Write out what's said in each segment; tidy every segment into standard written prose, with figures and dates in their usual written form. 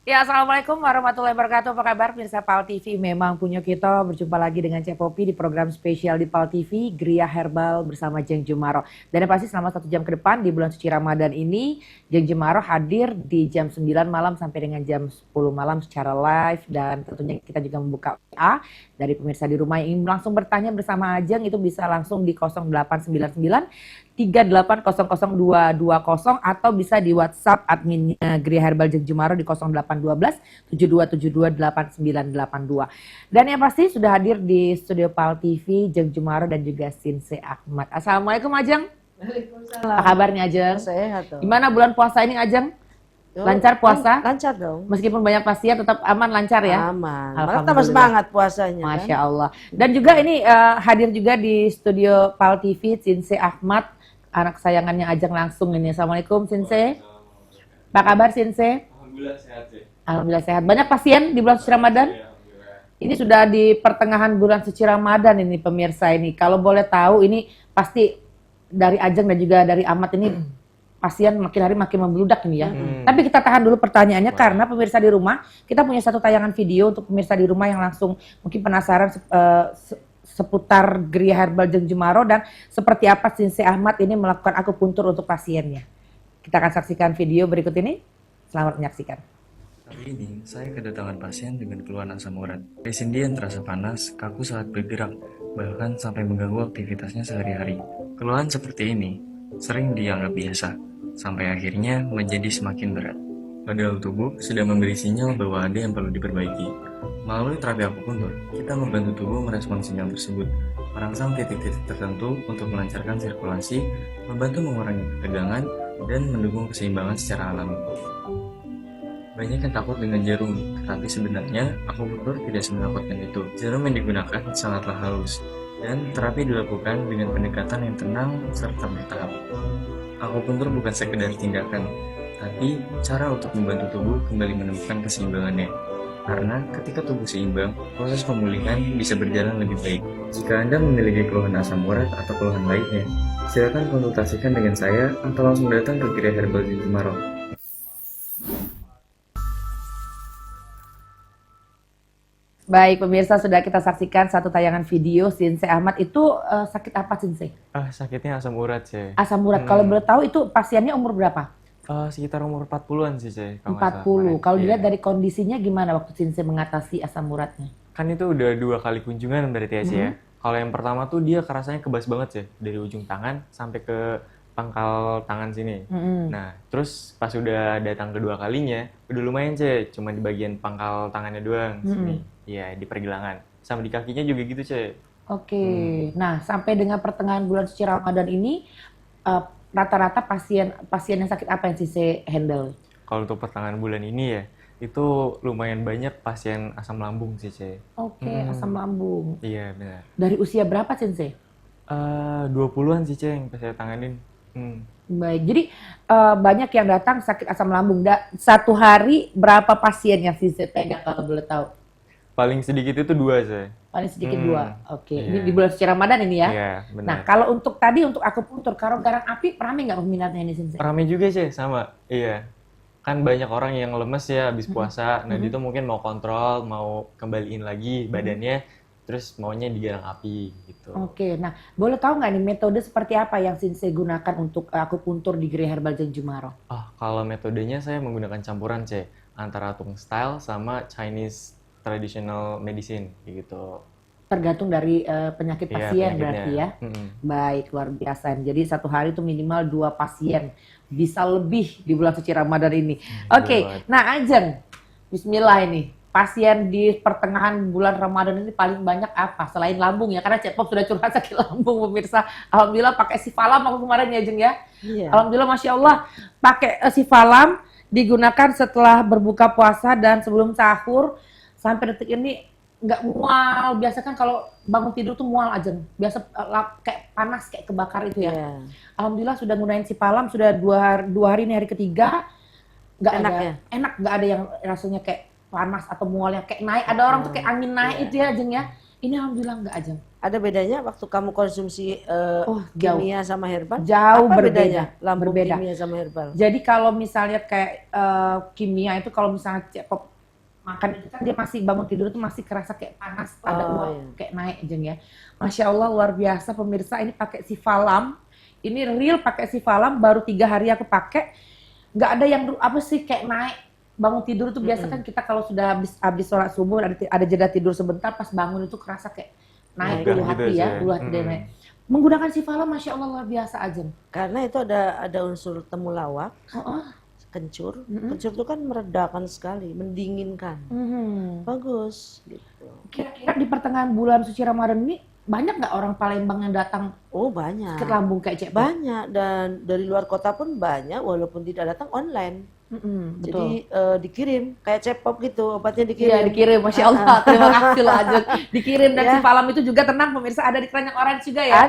Ya, Assalamualaikum warahmatullahi wabarakatuh. Apa kabar pemirsa PAL TV? Memang punya kita berjumpa lagi dengan Cek Popi di program spesial di PAL TV, Gria Herbal bersama Jeng Jumaro. Dan yang pasti selama 1 jam ke depan di bulan suci Ramadan ini, Jeng Jumaro hadir di jam 9 malam sampai dengan jam 10 malam secara live. Dan tentunya kita juga membuka WA dari pemirsa di rumah yang ingin langsung bertanya bersama Ajeng, itu bisa langsung di 0899 3800220 atau bisa di WhatsApp adminnya Gria Herbal Jeng Jumaro di 0812 72728982. Dan yang pasti sudah hadir di studio PAL TV Jeng Jumaro dan juga Sinse Ahmad. Assalamualaikum Ajeng. Apa Waalaikumsalam. kabarnya Ajeng? Sehat dong. Gimana bulan puasa ini Ajeng? Yo, Lancar puasa? lancar dong. Meskipun banyak pasien tetap aman lancar ya? Aman. Malah tambah Alhamdulillah. semangat puasanya kan. Masya Allah. Dan juga ini hadir juga di studio PAL TV Sinse Ahmad, anak kesayangannya Ajeng langsung ini. Assalamualaikum Sinse. Apa kabar Sinse? Alhamdulillah sehat sih. Alhamdulillah sehat. Banyak pasien di bulan suci Ramadan? Iya, alhamdulillah. Ini sudah di pertengahan bulan suci Ramadan ini pemirsa ini. Kalau boleh tahu ini pasti dari Ajeng dan juga dari Ahmad ini pasien makin hari makin membludak ini ya. Tapi kita tahan dulu pertanyaannya karena pemirsa di rumah, kita punya satu tayangan video untuk pemirsa di rumah yang langsung mungkin penasaran seputar Gria Herbal Jeng Jumaro dan seperti apa Sinse Ahmad ini melakukan akupuntur untuk pasiennya. Kita akan saksikan video berikut ini. Selamat menyaksikan. Kali ini, saya kedatangan pasien dengan keluhan asam urat. Pasien dia terasa panas, kaku saat bergerak, bahkan sampai mengganggu aktivitasnya sehari-hari. Keluhan seperti ini sering dianggap biasa, sampai akhirnya menjadi semakin berat. Padahal tubuh sudah memberi sinyal bahwa ada yang perlu diperbaiki. Melalui terapi akupuntur, kita membantu tubuh merespon sinyal tersebut, merangsang titik-titik tertentu untuk melancarkan sirkulasi, membantu mengurangi ketegangan, dan mendukung keseimbangan secara alami. Banyak yang takut dengan jarum, tetapi sebenarnya akupuntur tidak semenakutkan itu. Jarum yang digunakan sangatlah halus, dan terapi dilakukan dengan pendekatan yang tenang serta bertahap. Akupuntur bukan sekedar tindakan, tapi cara untuk membantu tubuh kembali menemukan keseimbangannya. Karena ketika tubuh seimbang, proses pemulihan bisa berjalan lebih baik. Jika Anda memiliki keluhan asam urat atau keluhan lainnya, silakan konsultasikan dengan saya atau langsung datang ke Gria Herbal Jeng Jumaro. Baik pemirsa, sudah kita saksikan satu tayangan video Sinse Ahmad itu sakit apa Sinse? Sakitnya asam urat sih. Asam urat. Kalau boleh tahu itu pasiennya umur berapa? Sekitar umur 40-an sih, Cey. 40. Kalau dilihat Iya. dari kondisinya gimana waktu Sinse mengatasi asam uratnya? Kan itu udah 2 kali kunjungan berarti ya, Cey ya. Kalau yang pertama tuh dia kerasanya kebas banget sih, dari ujung tangan sampai ke pangkal tangan sini. Nah, terus pas udah datang kedua kalinya, udah lumayan, Cey. Cuma di bagian pangkal tangannya doang sini. Iya, di pergelangan. Sama di kakinya juga gitu, Cey. Oke. Nah, sampai dengan pertengahan bulan suci Ramadan ini eh, rata-rata pasien yang sakit apa yang Sinse handle? Kalau untuk pertengahan bulan ini ya, itu lumayan banyak pasien asam lambung sih, Cey. Oke, asam lambung. Iya, benar. Dari usia berapa Sinse? 20-an sih, Cey, yang pas saya tanganin. Baik, jadi banyak yang datang sakit asam lambung. Satu hari berapa pasien yang Sinse pegang kalau boleh tahu? Paling sedikit itu 2, Cey. Paling sedikit 2. Oke, ini Iya. di bulan suci Ramadan ini ya. Iya, benar. Nah, kalau untuk akupuntur, kalau garang api, rame nggak peminatnya ini Sinse? Rame juga sih, sama. Iya. Kan banyak orang yang lemes ya habis puasa. Nah, dia tuh mungkin mau kontrol, mau kembaliin lagi badannya, terus maunya digarang api gitu. Oke, nah boleh tahu nggak nih metode seperti apa yang Sinse gunakan untuk akupuntur di Gria Herbal Jeng Jumaro? Kalau metodenya saya menggunakan campuran, C, antara Tung Style sama Chinese Traditional Medicine gitu. Tergantung dari penyakit Iya, pasien penyakitnya. berarti ya. Baik, luar biasa. Jadi satu hari itu minimal 2 pasien, bisa lebih di bulan suci Ramadan ini. Oke, banget. nah Ajeng, Bismillah ini. Pasien di pertengahan bulan Ramadan ini paling banyak apa? Selain lambung ya, karena Cepop sudah curhat sakit lambung pemirsa. Alhamdulillah pakai Sifalam aku kemarin ya Jeng ya. Iya. Alhamdulillah Masya Allah pakai Sifalam digunakan setelah berbuka puasa dan sebelum sahur sampai detik ini nggak mual. Biasa kan kalau bangun tidur tuh mual aja. Biasa kayak panas, kayak kebakar itu ya. Iya. Alhamdulillah sudah gunain Sifalam sudah 2 hari ini hari ketiga. Nggak Enak ada, ya? enak, nggak ada yang rasanya kayak panas atau mual yang kayak naik. Ada orang tuh kayak angin naik Iya. itu ya Jeng ya. Ini alhamdulillah nggak aja. Ada bedanya waktu kamu konsumsi Oh, jauh. kimia sama herbal? Jauh Apa berbeda. bedanya lambung Berbeda. kimia sama herbal? Jadi kalau misalnya kayak kimia itu kalau misalnya Cepop makan itu kan dia masih bangun tidur itu masih kerasa kayak panas, ada Oh, uap iya. kayak naik Jeng ya. Masya Allah luar biasa pemirsa, ini pakai Sifalam. Ini real pakai Sifalam, baru 3 hari aku pakai. Nggak ada yang apa sih kayak naik bangun tidur itu biasa kan kita kalau sudah habis sholat subuh ada jeda tidur sebentar, pas bangun itu kerasa kayak naik Megah bulu gitu hati ya, ya, bulu hati dia naik. Menggunakan Sifalam Masya Allah luar biasa aja. Karena itu ada unsur temulawak, Oh, kencur. Kencur itu kan meredakan sekali, mendinginkan. Bagus gitu. Kira-kira di pertengahan bulan suci Ramadan ini banyak nggak orang Palembang yang datang Oh banyak. sakit lambung kayak Cek? Banyak, dan dari luar kota pun banyak walaupun tidak datang online. Betul. Jadi dikirim kayak Cepop gitu, obatnya Iya dikirim. dikirim, Masya Allah. Terima kasih loh Ajeng. Dikirim dan Ya. Sifalam itu juga tenang pemirsa ada di Keranjang Orange juga ya?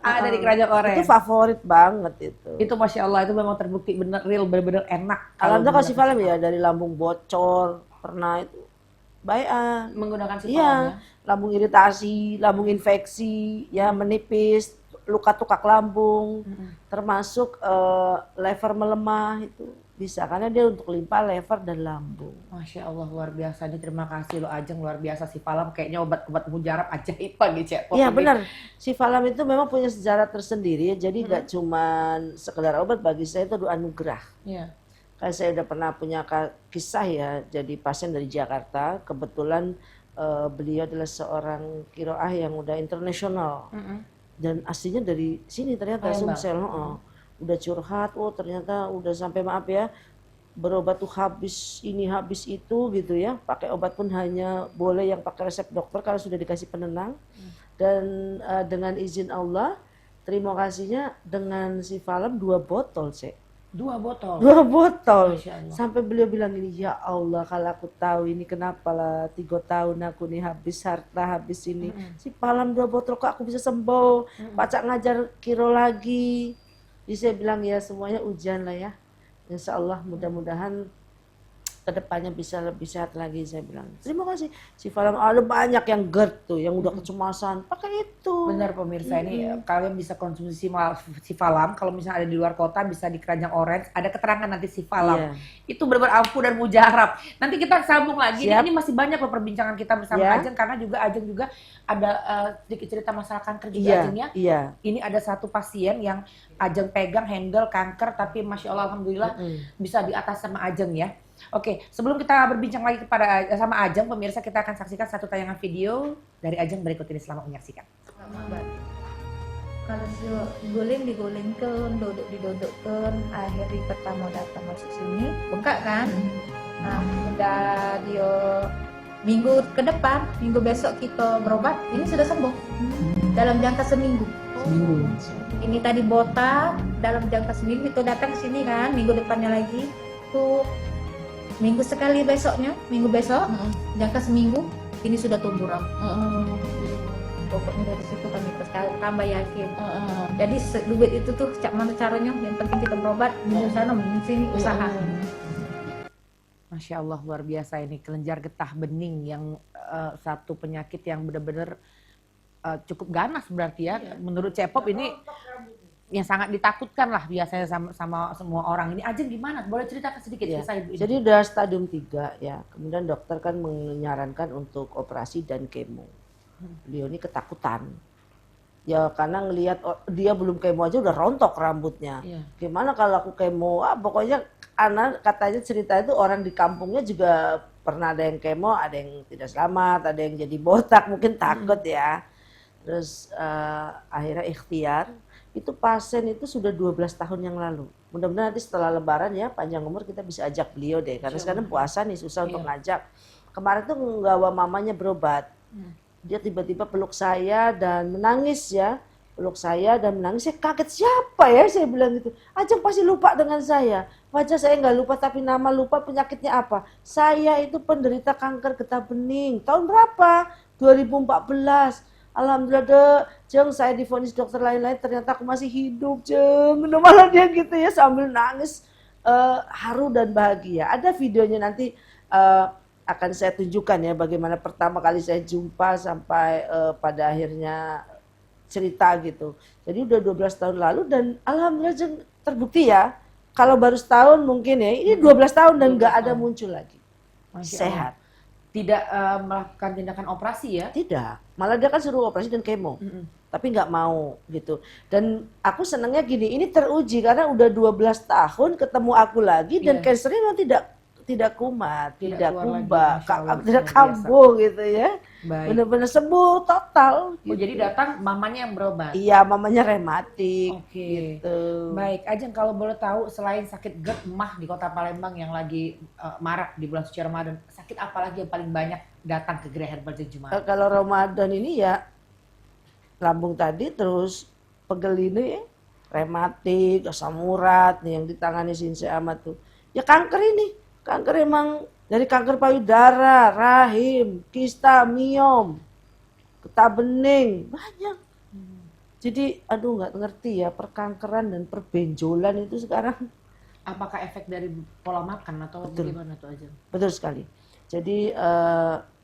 Ada di Keranjang Orange. Itu favorit banget itu. Itu Masya Allah itu memang terbukti bener real, bener-bener enak. Alhamdulillah kalau menggunakan Sifalam ya dari lambung bocor pernah itu baik. menggunakan Sifalam Iya, ya. lambung iritasi, lambung infeksi, ya menipis, luka tukak lambung, termasuk lever melemah itu bisa karena dia untuk limpa lever dan lambung. Masya Allah luar biasa. Ini terima kasih loh Ajeng, luar biasa Sifalam kayaknya obat-obat mujarab ajaib lagi Cek. Iya benar, Sifalam itu memang punya sejarah tersendiri, jadi nggak cuman sekedar obat, bagi saya itu anugerah. Iya. Kayak saya udah pernah punya kisah ya, jadi pasien dari Jakarta, kebetulan beliau adalah seorang kiroah yang udah internasional dan aslinya dari sini ternyata Palembang. Sumsel. Udah curhat, oh ternyata udah sampai maaf ya berobat tuh habis ini habis itu gitu ya, pakai obat pun hanya boleh yang pakai resep dokter kalau sudah dikasih penenang. Dan dengan izin Allah, terima kasihnya dengan Sifalam 2 botol Cek. 2 botol. 2 botol. Masya Allah. Sampai beliau bilang ini, ya Allah kalau aku tahu ini kenapa lah 3 tahun aku nih habis harta habis ini. Sifalam 2 botol kok aku bisa sembuh. Pacak ngajar kiro lagi. Jadi saya bilang ya semuanya ujian lah ya. Insya Allah mudah-mudahan kedepannya bisa lebih sehat lagi, saya bilang. Terima kasih. Sifalam ada banyak yang GERD tuh, yang udah kecemasan, pakai itu. Benar pemirsa, ini kalian bisa konsumsi Sifalam. Kalau misalnya ada di luar kota bisa di Keranjang Orange, ada keterangan nanti Sifalam. Iya. Itu benar-benar ampuh dan mujarab. Nanti kita sambung lagi. Siap. Ini masih banyak loh perbincangan kita bersama Ya. Ajeng karena juga Ajeng juga ada sedikit cerita masalah kanker juga Iya, Ajeng ya. iya. Ini ada satu pasien yang Ajeng pegang handle kanker tapi Masya Allah Alhamdulillah bisa di atas sama Ajeng ya. Oke, sebelum kita berbincang lagi sama Ajeng, pemirsa kita akan saksikan satu tayangan video dari Ajeng berikut ini. Selamat menyaksikan. Kalau guling digulingkan, duduk didudukkan, akhirnya pertama datang masuk sini, bengkak kan? Nah, udah dia minggu ke depan, minggu besok kita berobat, ini sudah sembuh dalam jangka seminggu. Ini tadi botak, dalam jangka seminggu itu datang ke sini kan, minggu depannya lagi, tuh minggu sekali besoknya, minggu besok, jangka seminggu, ini sudah tumbuh rambut. Pokoknya dari situ kami tambah yakin. Jadi duit itu tuh cak mana caranya, yang penting kita berobat di sana, di sini usaha. Masya Allah luar biasa ini kelenjar getah bening yang satu penyakit yang benar-benar cukup ganas berarti ya. Menurut Cepop ini yang sangat ditakutkan lah biasanya sama semua orang. Ini Ajeng gimana? Boleh ceritakan sedikit Ya. kisah ibu ini? Jadi udah stadium 3 ya. Kemudian dokter kan menyarankan untuk operasi dan kemo. Beliau ini ketakutan. Ya karena ngelihat dia belum kemo aja udah rontok rambutnya. Iya. Gimana kalau aku kemo? Pokoknya anak katanya cerita itu orang di kampungnya juga pernah ada yang kemo, ada yang tidak selamat, ada yang jadi botak, mungkin takut ya. Terus akhirnya ikhtiar. Itu pasien itu sudah 12 tahun yang lalu. Mudah-mudahan nanti setelah lebaran ya panjang umur kita bisa ajak beliau deh. Karena sekarang puasa nih susah untuk ngajak. Kemarin tuh nggawa mamanya berobat. Dia tiba-tiba peluk saya dan menangis ya. Peluk saya dan menangis. Saya kaget, siapa ya? Saya bilang gitu. Ajeng pasti lupa dengan saya. Wajah saya nggak lupa tapi nama lupa, penyakitnya apa. Saya itu penderita kanker getah bening. Tahun berapa? 2014. Alhamdulillah deh, Jeng saya divonis dokter lain-lain ternyata aku masih hidup Jeng. Malah dia gitu ya sambil nangis haru dan bahagia. Ada videonya nanti akan saya tunjukkan ya bagaimana pertama kali saya jumpa sampai pada akhirnya cerita gitu. Jadi udah 12 tahun lalu dan alhamdulillah terbukti ya. Kalau baru setahun mungkin ya, ini 12 tahun dan 12 nggak ada tahun. muncul lagi. Masya Sehat. Tidak melakukan tindakan operasi ya? Tidak, malah dia kan suruh operasi dan kemo. Tapi nggak mau gitu. Dan aku senangnya gini, ini teruji karena udah 12 tahun ketemu aku lagi dan Iya. kansernya memang tidak kumat, Tidak tidak keluar lagi, kumbak, Masya Allah, tidak luar biasa. kambuh gitu ya. Baik. Benar-benar sembuh total. Oh, jadi datang mamanya yang berobat. Iya, mamanya rematik Oke. gitu. Baik, Ajeng kalau boleh tahu selain sakit GERD emah di Kota Palembang yang lagi marak di bulan suci Ramadan, sakit apa lagi yang paling banyak datang ke Gerai Herbal Jumat? Kalau Ramadan ini ya lambung tadi terus pegel ini ya, rematik, asam urat nih yang ditangani Sinse Ahmad tuh. Ya kanker ini. Kanker emang dari kanker payudara, rahim, kista, miom, getah bening, banyak. Jadi aduh nggak ngerti ya perkankeran dan perbenjolan itu sekarang. Apakah efek dari pola makan atau Betul. bagaimana tuh Ajeng? Betul sekali. Jadi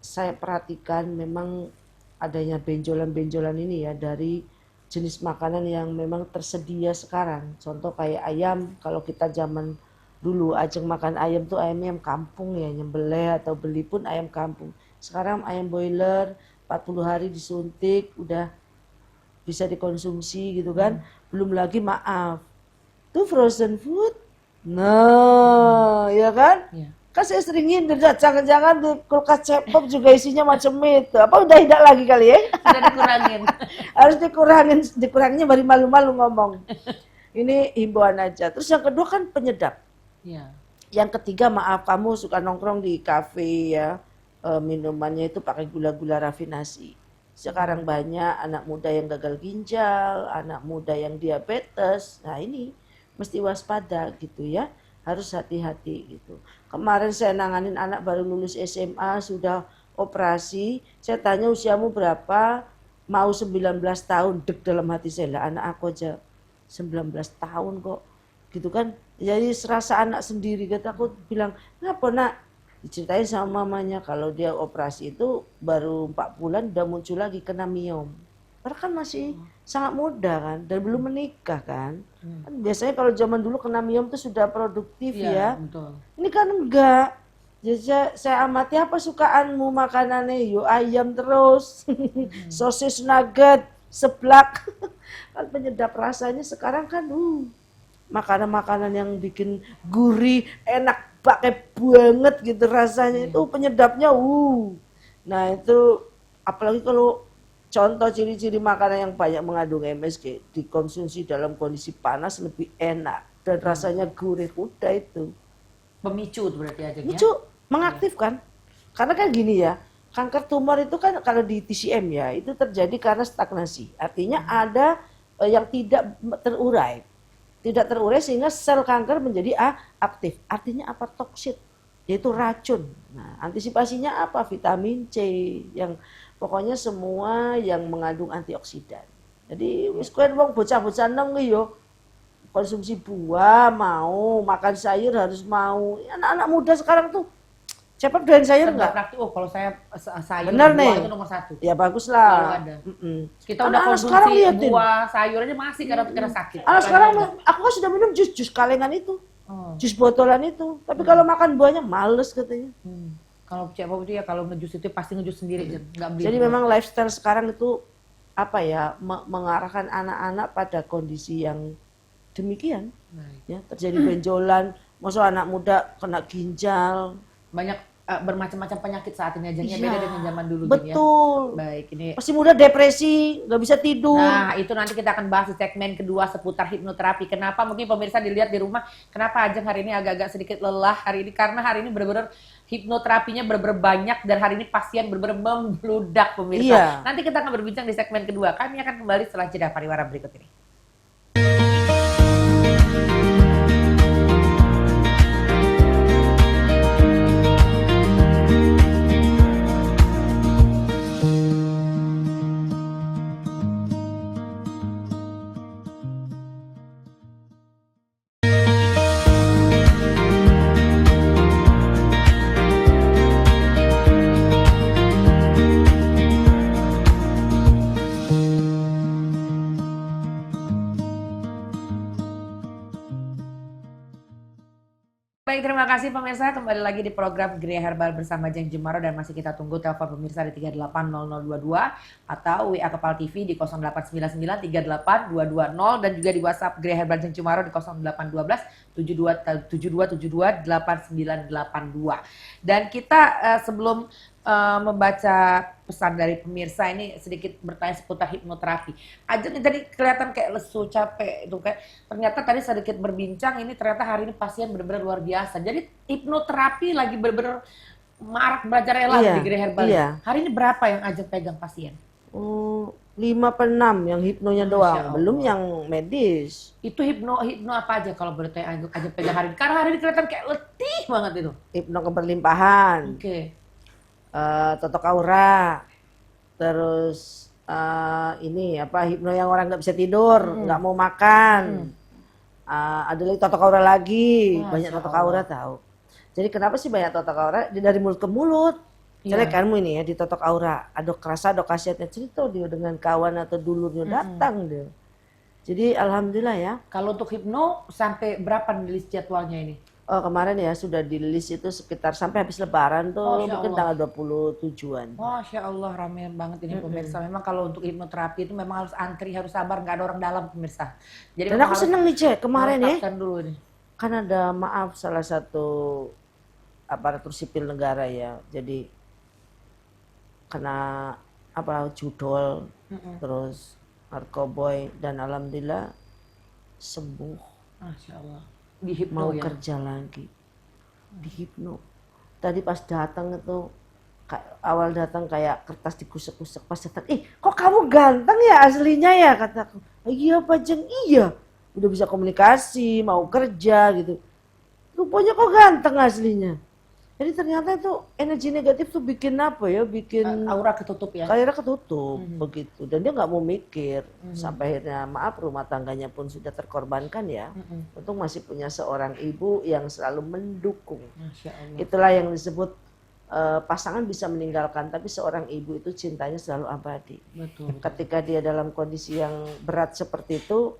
saya perhatikan memang adanya benjolan-benjolan ini ya dari jenis makanan yang memang tersedia sekarang. Contoh kayak ayam, kalau kita zaman dulu Ajeng makan ayam tuh ayamnya ayam kampung ya, nyembelih atau beli pun ayam kampung. Sekarang ayam boiler 40 hari disuntik udah bisa dikonsumsi gitu kan. Belum lagi maaf, tuh frozen food. Nah, ya kan? Iya. Kan saya sering nyindir, jangan-jangan di kulkas cepop juga isinya macam itu. Apa udah tidak lagi kali ya? Sudah dikurangin. Harus dikuranginnya bari malu-malu ngomong. Ini himbauan aja. Terus yang kedua kan penyedap. Iya. Yang ketiga maaf kamu suka nongkrong di kafe ya, minumannya itu pakai gula-gula rafinasi. Sekarang banyak anak muda yang gagal ginjal, anak muda yang diabetes. Nah ini mesti waspada gitu ya, harus hati-hati gitu. Kemarin saya nanganin anak baru lulus SMA, sudah operasi. Saya tanya usiamu berapa, mau 19 tahun, deg dalam hati saya lah anak aku aja 19 tahun kok. Gitu kan, jadi serasa anak sendiri. Kata aku bilang, kenapa nak? Diceritain sama mamanya kalau dia operasi itu baru 4 bulan udah muncul lagi kena miom. Padahal kan masih sangat muda kan dan belum menikah kan. Kan biasanya kalau zaman dulu kena miom itu sudah produktif ya. Betul. Ini kan enggak. Jadi saya amati apa sukaanmu makanannya, yo ayam terus, sosis nugget, seblak. Kan penyedap rasanya sekarang kan makanan-makanan yang bikin gurih, enak pakai banget gitu rasanya itu penyedapnya Nah itu apalagi kalau contoh ciri-ciri makanan yang banyak mengandung MSG dikonsumsi dalam kondisi panas lebih enak dan rasanya gurih, udah itu. Pemicu tuh berarti Ajeng ya? Lucu, mengaktifkan. Karena kan gini ya, kanker tumor itu kan kalau di TCM ya, itu terjadi karena stagnasi. Artinya ada yang tidak terurai. Tidak terurai sehingga sel kanker menjadi aktif. Artinya apa? Toksit, yaitu racun. Nah, antisipasinya apa? Vitamin C, yang pokoknya semua yang mengandung antioksidan. Jadi wis kowe wong bocah-bocah nang yo konsumsi buah mau, makan sayur harus mau. Anak-anak muda sekarang tuh cepat doyan sayur enggak? Praktik, kalau saya sayur Bener buah nih. itu nomor 1. Ya bagus Selalu lah. ada. Mm-mm. Kita udah Anak-anak konsumsi sekarang liatin. buah, sayur aja masih karena sakit. Anak sekarang aku kan sudah minum jus kalengan itu, Oh. jus botolan itu. Tapi kalau makan buahnya males katanya. Kalau Cek Pop itu ya kalau ngejus itu pasti ngejus sendiri, Jen. Nggak beli. Jadi memang lifestyle sekarang itu apa ya mengarahkan anak-anak pada kondisi yang demikian. Baik. Ya terjadi benjolan, maksud anak muda kena ginjal. Banyak bermacam-macam penyakit saat ini Ajengnya Iya, beda dengan zaman dulu Jen, ya. betul. Baik, ini. Masih muda depresi, nggak bisa tidur. Nah, itu nanti kita akan bahas di segmen kedua seputar hipnoterapi. Kenapa mungkin pemirsa dilihat di rumah, kenapa Ajeng hari ini agak-agak sedikit lelah hari ini? Karena hari ini benar-benar hipnoterapinya benar-benar banyak dan hari ini pasien benar-benar membludak pemirsa. Iya. Nanti kita akan berbincang di segmen kedua. Kami akan kembali setelah jeda pariwara berikut ini. Baik, terima kasih pemirsa. Kembali lagi di program Gria Herbal bersama Jeng Jumaro dan masih kita tunggu telepon pemirsa di 380022 atau WA Kepal TV di 0899382220 dan juga di WhatsApp Gria Herbal Jeng Jumaro di 0812 7272 Dan kita sebelum membaca pesan dari pemirsa ini sedikit bertanya seputar hipnoterapi. Ajeng ini tadi kelihatan kayak lesu, capek itu kayak ternyata tadi sedikit berbincang ini ternyata hari ini pasien benar-benar luar biasa. Jadi hipnoterapi lagi benar-benar marak belajar rela di Gria Herbal. Hari ini berapa yang Ajeng pegang pasien? 5 per 6 yang hipnonya doang, belum yang medis. Itu hipno apa aja kalau boleh tanya Ajeng pegang hari ini? Karena hari ini kelihatan kayak letih banget itu. Hipno keberlimpahan. Totok aura, terus ini apa hipno yang orang nggak bisa tidur, nggak mau makan, ada lagi totok aura lagi, banyak totok aura tahu. Jadi kenapa sih banyak totok aura? Dari mulut ke mulut. Misalnya kamu ini ya di totok aura, ada kerasa, ada khasiatnya cerita dia dengan kawan atau dulurnya datang dia. Jadi alhamdulillah ya. Kalau untuk hipno sampai berapa nih list jadwalnya ini? Oh kemarin ya sudah di list itu sekitar sampai habis lebaran tuh mungkin tanggal 27-an. Masya Allah rame banget ini pemirsa. Memang kalau untuk hipnoterapi itu memang harus antri, harus sabar, nggak ada orang dalam pemirsa. Jadi dan aku seneng nih Cek kemarin ya. Dulu nih. Kan ada maaf salah satu aparatur sipil negara ya. Jadi kena apa judol terus narkoboy dan alhamdulillah sembuh. Masya Allah. Di hipno mau ya? Kerja lagi di hipno. Tadi pas datang itu awal datang kayak kertas dikusek-kusek, pas datang kok kamu ganteng ya aslinya ya kataku. Iya Pak Jeng, iya udah bisa komunikasi mau kerja gitu, rupanya kok ganteng aslinya. Jadi ternyata itu energi negatif tuh bikin apa ya, bikin aura ketutup ya. Akhirnya ketutup begitu. Dan dia nggak mau mikir sampai akhirnya maaf rumah tangganya pun sudah terkorbankan ya. Untung masih punya seorang ibu yang selalu mendukung. Masya Allah. Itulah yang disebut pasangan bisa meninggalkan, tapi seorang ibu itu cintanya selalu abadi. Betul. Ketika dia dalam kondisi yang berat seperti itu,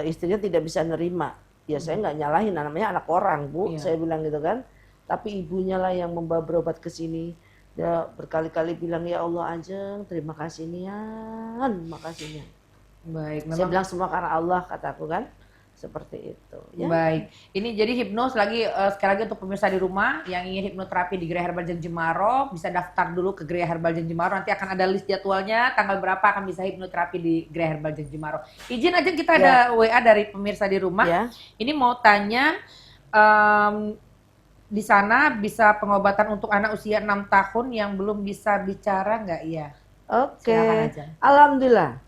istrinya tidak bisa nerima. Ya saya nggak nyalahin, namanya anak orang Bu, saya bilang gitu kan. Tapi ibunya lah yang membawa berobat ke sini. Dia berkali-kali bilang ya Allah Ajeng, terima kasih Nian, makasihnya. Baik, Saya bilang semua karena Allah kataku kan. Seperti itu. Ya. Baik, ini jadi hipnos lagi sekali lagi untuk pemirsa di rumah yang ingin hipnoterapi di Gria Herbal Jeng Jumaro bisa daftar dulu ke Gria Herbal Jeng Jumaro. Nanti akan ada list jadwalnya tanggal berapa akan bisa hipnoterapi di Gria Herbal Jeng Jumaro. Izin aja kita ada WA dari pemirsa di rumah. Ini mau tanya. Di sana bisa pengobatan untuk anak usia 6 tahun yang belum bisa bicara nggak ya? Oke, alhamdulillah.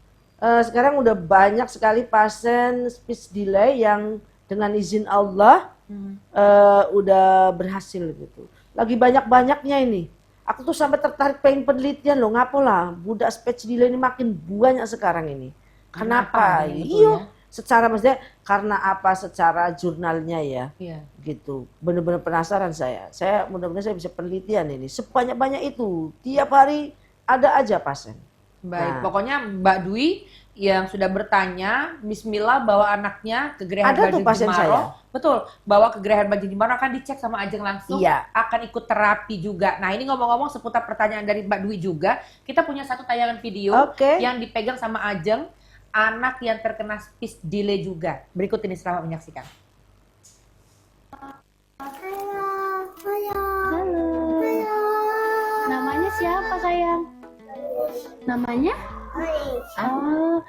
Sekarang udah banyak sekali pasien speech delay yang dengan izin Allah udah berhasil gitu. Lagi banyak-banyaknya ini. Aku tuh sampai tertarik pengen penelitian loh, ngapalah budak speech delay ini makin banyak sekarang ini. Kenapa? Iya. Secara maksudnya karena apa secara jurnalnya ya, gitu. Bener-bener penasaran saya. Saya mudah-mudahan saya bisa penelitian ini. Sebanyak-banyak itu, tiap hari ada aja pasien. Baik, pokoknya Mbak Dwi yang sudah bertanya, Bismillah bawa anaknya ke Gria Herbal Jeng Jumaro. Betul, bawa ke Gria Herbal Jeng Jumaro akan dicek sama Ajeng langsung, akan ikut terapi juga. Nah ini ngomong-ngomong seputar pertanyaan dari Mbak Dwi juga, kita punya satu tayangan video yang dipegang sama Ajeng. Anak yang terkena speech delay juga. Berikut ini selamat menyaksikan. Halo. Namanya siapa sayang? Namanya? Oh.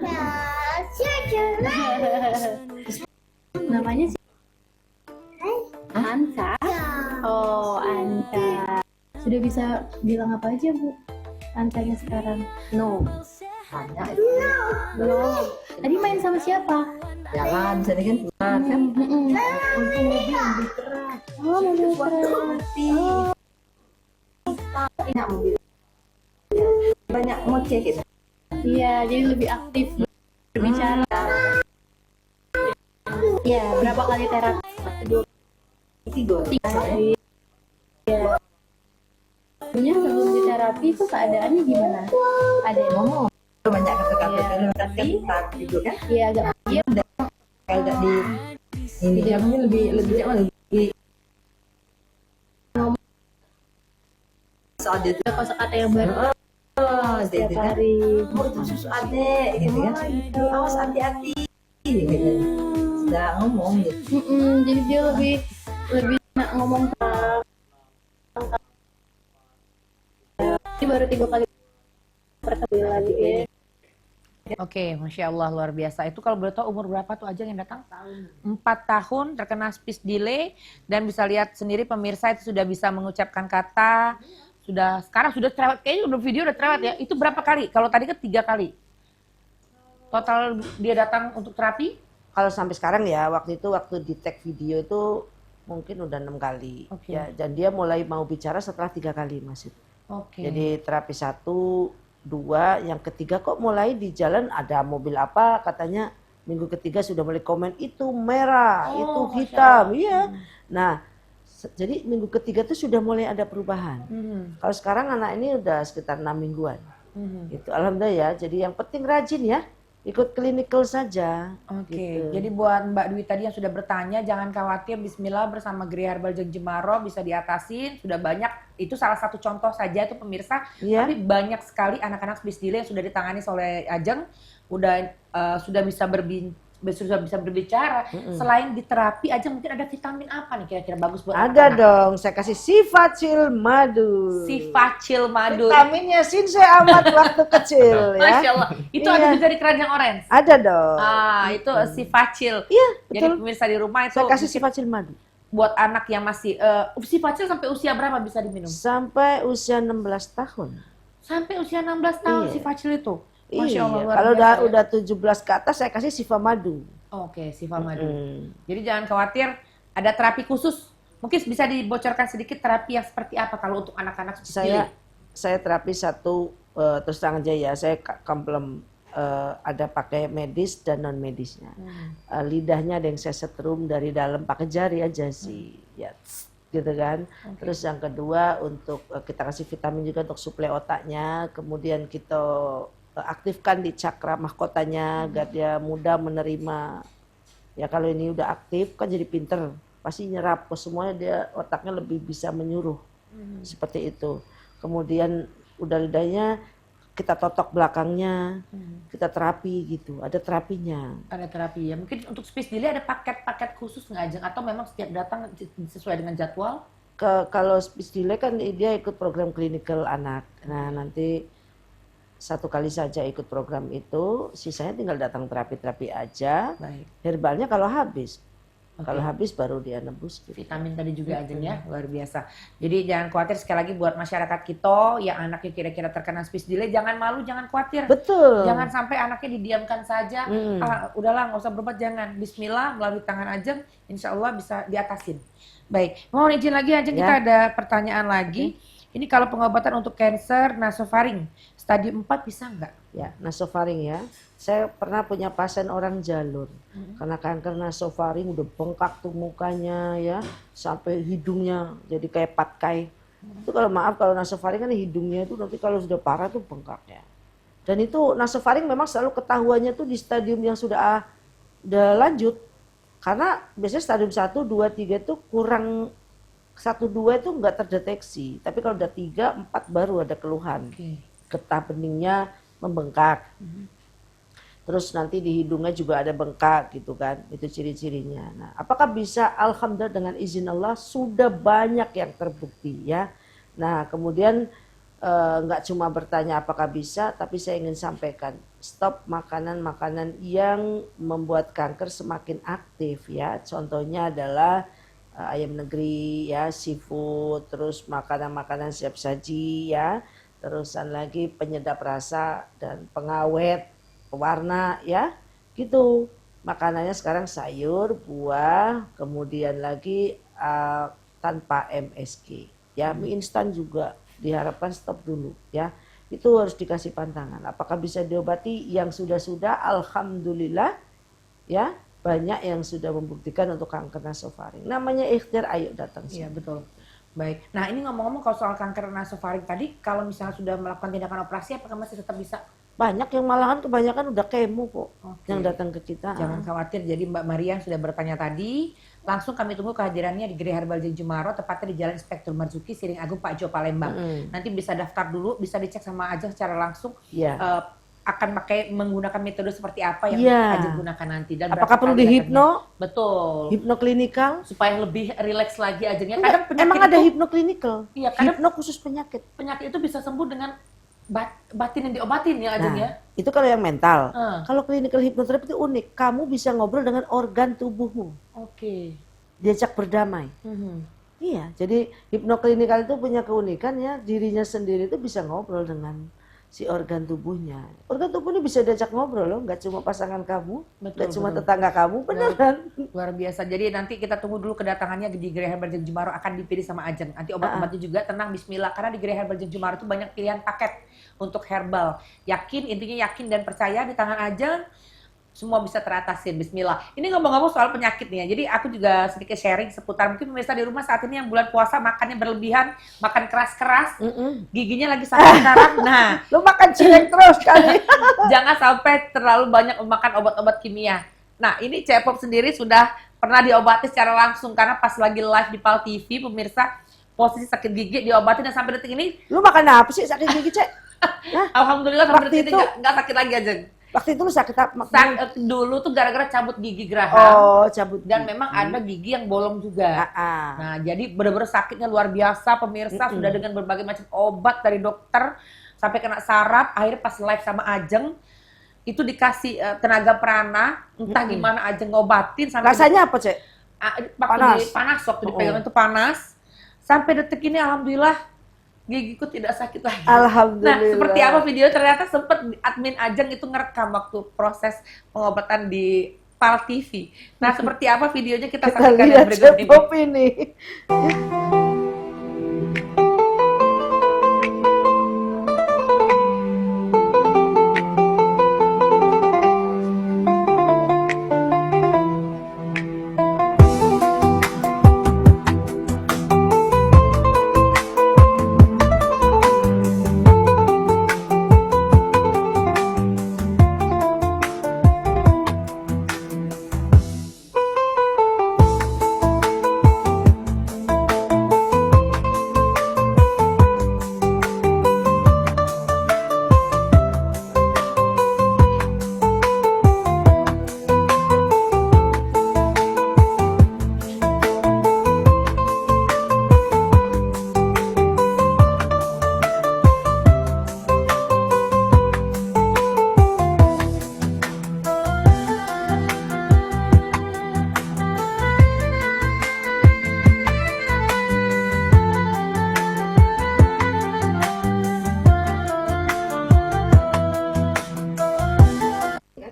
Namanya siapa? Anta. Oh, Anta. Sudah bisa bilang apa aja Bu? Antanya sekarang? No. No. Tadi main sama siapa? Jalan, tadi kan keluar kan? Mobil keras. Oh, mobil keras. Enak mobil. Banyak ngoceh gitu. Iya, jadi lebih aktif berbicara. Iya, berapa kali terapi? 2, 3. Iya. Punya sebelum di terapi itu keadaannya gimana? Ada yang ngomong? Banyak kata-kata tapi gitu kan? Iya, agak Agak di ini dia mungkin lebih dia tuh Ada kosakata yang baru setiap gitu kan. hari. Oh itu susu adek gitu kan. Awas hati-hati gitu. Sudah ngomong gitu. Jadi dia lebih nak ngomong ini baru 3 kali pertama lagi ya. Oke, Masya Allah luar biasa. Itu kalau boleh tahu umur berapa tuh Ajeng yang datang? 4 tahun terkena speech delay dan bisa lihat sendiri pemirsa itu sudah bisa mengucapkan kata, sekarang sudah terawat, kayaknya udah video udah terawat ya. Itu berapa kali? Kalau tadi kan 3 kali. Total dia datang untuk terapi? Kalau sampai sekarang ya, waktu di tag video itu mungkin udah 6 kali. Oke. Ya, dan dia mulai mau bicara setelah 3 kali Mas. Oke. Jadi terapi 1, 2, yang ketiga kok mulai di jalan ada mobil apa, katanya minggu ketiga sudah mulai komen itu merah, itu hitam, iya. Nah, jadi minggu ketiga tuh sudah mulai ada perubahan. Kalau sekarang anak ini udah sekitar 6 mingguan. Gitu. Alhamdulillah ya. Jadi yang penting rajin ya. Ikut klinikal saja. Oke, Gitu. jadi buat Mbak Dwi tadi yang sudah bertanya, jangan khawatir, Bismillah bersama Gria Herbal Jeng Jemaro bisa diatasin, sudah banyak, itu salah satu contoh saja itu pemirsa, Iya. tapi banyak sekali anak-anak speech delay yang sudah ditangani oleh Ajeng, sudah bisa berbicara, selain di terapi Ajeng mungkin ada vitamin apa nih kira-kira bagus buat Ada anak-anak? dong, saya kasih Sifacil Madu. Sifacil Madu. Vitaminnya Sinse amat waktu kecil ya. Masya Allah, itu ada Iya. juga di keranjang orange. Ada dong. Itu Sifacil. Iya, Jadi betul. pemirsa di rumah itu Saya kasih mungkin Sifacil Madu. buat anak yang masih Sifacil sampai usia berapa bisa diminum? Sampai usia 16 tahun. Sampai usia 16 tahun Iya. Sifacil itu. Masya Iya, Allah, luar kalau biasa ya. udah 17 ke atas saya kasih Sifa Madu. Oke, Sifa Madu. Mm. Jadi jangan khawatir, ada terapi khusus. Mungkin bisa dibocorkan sedikit terapi yang seperti apa kalau untuk anak-anak cilik? Saya terapi 1 terus terang aja ya, saya komplem ada pakai medis dan non medisnya. Lidahnya ada yang saya setrum dari dalam pakai jari aja sih. Ya, gitu kan. Terus yang kedua untuk kita kasih vitamin juga untuk suplai otaknya, kemudian kita aktifkan di cakra mahkotanya agar dia mudah menerima. Ya kalau ini udah aktif kan jadi pinter, pasti nyerap ke semuanya, dia otaknya lebih bisa menyuruh. Seperti itu. Kemudian udah lidahnya kita totok belakangnya, kita terapi gitu, ada terapinya. Ada terapi ya. Mungkin untuk speech delay ada paket-paket khusus nggak Ajeng? Atau memang setiap datang sesuai dengan jadwal? Kalau speech delay kan dia ikut program klinikal anak. Nah nanti 1 kali saja ikut program itu, sisanya tinggal datang terapi-terapi aja. Baik. Herbalnya kalau habis. Oke. Kalau habis baru dia nebus gitu. Vitamin tadi juga Ajeng ya, luar biasa. Jadi jangan khawatir, sekali lagi buat masyarakat kita yang anaknya kira-kira terkena speech delay, jangan malu, jangan khawatir. Betul. Jangan sampai anaknya didiamkan saja. Udahlah nggak usah berobat, jangan. Bismillah melalui tangan Ajeng, insya Allah bisa diatasin. Baik, mohon izin lagi Ajeng, kita ada pertanyaan lagi. Ini kalau pengobatan untuk kanker nasofaring stadium 4 bisa nggak? Ya, nasofaring ya. Saya pernah punya pasien orang jalur. Karena kanker nasofaring udah bengkak tuh mukanya ya, sampai hidungnya jadi kayak patkai. Itu kalau kalau nasofaring kan hidungnya itu nanti kalau sudah parah tuh bengkak ya. Dan itu nasofaring memang selalu ketahuannya tuh di stadium yang sudah lanjut. Karena biasanya stadium 1, 2, 3 itu kurang 1, 2 itu nggak terdeteksi. Tapi kalau udah 3, 4 baru ada keluhan. Getah beningnya membengkak. Terus nanti di hidungnya juga ada bengkak gitu kan. Itu ciri-cirinya. Nah, apakah bisa? Alhamdulillah dengan izin Allah sudah banyak yang terbukti ya. Nah, kemudian nggak cuma bertanya apakah bisa, tapi saya ingin sampaikan stop makanan-makanan yang membuat kanker semakin aktif ya. Contohnya adalah ayam negeri ya, seafood, terus makanan-makanan siap saji ya. Terusan lagi penyedap rasa dan pengawet, pewarna ya. Gitu. Makanannya sekarang sayur, buah, kemudian lagi tanpa MSG. Ya, mie instan juga diharapkan stop dulu ya. Itu harus dikasih pantangan. Apakah bisa diobati? Yang sudah-sudah alhamdulillah ya, banyak yang sudah membuktikan untuk kanker nasofaring. Namanya ikhtiar, ayo datang sini. Iya betul. Baik. Nah ini ngomong-ngomong kalau soal kanker nasofaring tadi, kalau misalnya sudah melakukan tindakan operasi, apakah masih tetap bisa? Banyak yang malahan kebanyakan udah kemo kok Oke. yang datang ke kita. Jangan khawatir. Jadi Mbak Maria yang sudah bertanya tadi, langsung kami tunggu kehadirannya di Gerai Herbal Jeng Jumaro, tepatnya di Jalan Inspektur Marzuki, Siring Agung, Pak Jo, Palembang. Nanti bisa daftar dulu, bisa dicek sama Ajeng secara langsung. Iya. Akan menggunakan metode seperti apa yang Iya. Ajeng gunakan nanti. Dan Apakah berapa perlu kali dihipno? datangnya. Betul. Hipnoklinikal? Supaya lebih rileks lagi Ajengnya. Enggak, Kadang penyakit emang ada itu, hipnoklinikal. Iya, kadang Hipno khusus penyakit. penyakit itu bisa sembuh dengan batin yang diobatin ya Ajeng ya. Itu kalau yang mental. Ah. Kalau clinical hypnotherapy itu unik. Kamu bisa ngobrol dengan organ tubuhmu. Oke. Diajak berdamai. Iya, jadi hipnoklinikal itu punya keunikan ya, dirinya sendiri itu bisa ngobrol dengan si organ tubuhnya. Organ tubuh ini bisa diajak ngobrol loh, nggak cuma pasangan kamu, nggak cuma tetangga kamu, beneran. Luar biasa. Jadi nanti kita tunggu dulu kedatangannya di Gerai Herbal Jeng Jumaro, akan dipilih sama Ajeng. Nanti obat-obatnya juga tenang, bismillah. Karena di Gerai Herbal Jeng Jumaro itu banyak pilihan paket untuk herbal. Yakin, intinya yakin dan percaya di tangan Ajeng semua bisa teratasin, bismillah. Ini ngomong-ngomong soal penyakit nih ya, jadi aku juga sedikit sharing seputar, mungkin pemirsa di rumah saat ini yang bulan puasa makannya berlebihan, makan keras-keras, giginya lagi sakit sekarang. Nah, Lu makan cireng terus kali. jangan sampai terlalu banyak memakan obat-obat kimia. Nah, ini Cepop sendiri sudah pernah diobati secara langsung, karena pas lagi live di Pal TV, pemirsa, posisi sakit gigi diobatin, dan sampai detik ini, Lu makan apa sih sakit gigi, Cek? alhamdulillah sampai Waktu detik ini itu- nggak sakit lagi aja. Waktu itu lu sakit apa? Dulu tuh gara-gara cabut gigi geraham. Oh, cabut. Dan memang ada gigi yang bolong juga. Nah, jadi benar-benar sakitnya luar biasa, pemirsa. Sudah dengan berbagai macam obat dari dokter, sampai kena saraf. Akhirnya pas live sama Ajeng, itu dikasih tenaga prana, entah gimana Ajeng ngobatin. Sampai Rasanya apa, Cek? panas waktu dipegang itu panas. Sampai detik ini alhamdulillah gigiku tidak sakit lagi. Alhamdulillah. Nah, seperti apa video? Ternyata sempat admin Ajeng itu ngerekam waktu proses pengobatan di Pal TV. Nah, seperti apa videonya kita Kita saksikan yang lihat berikut ini. Cepop ini.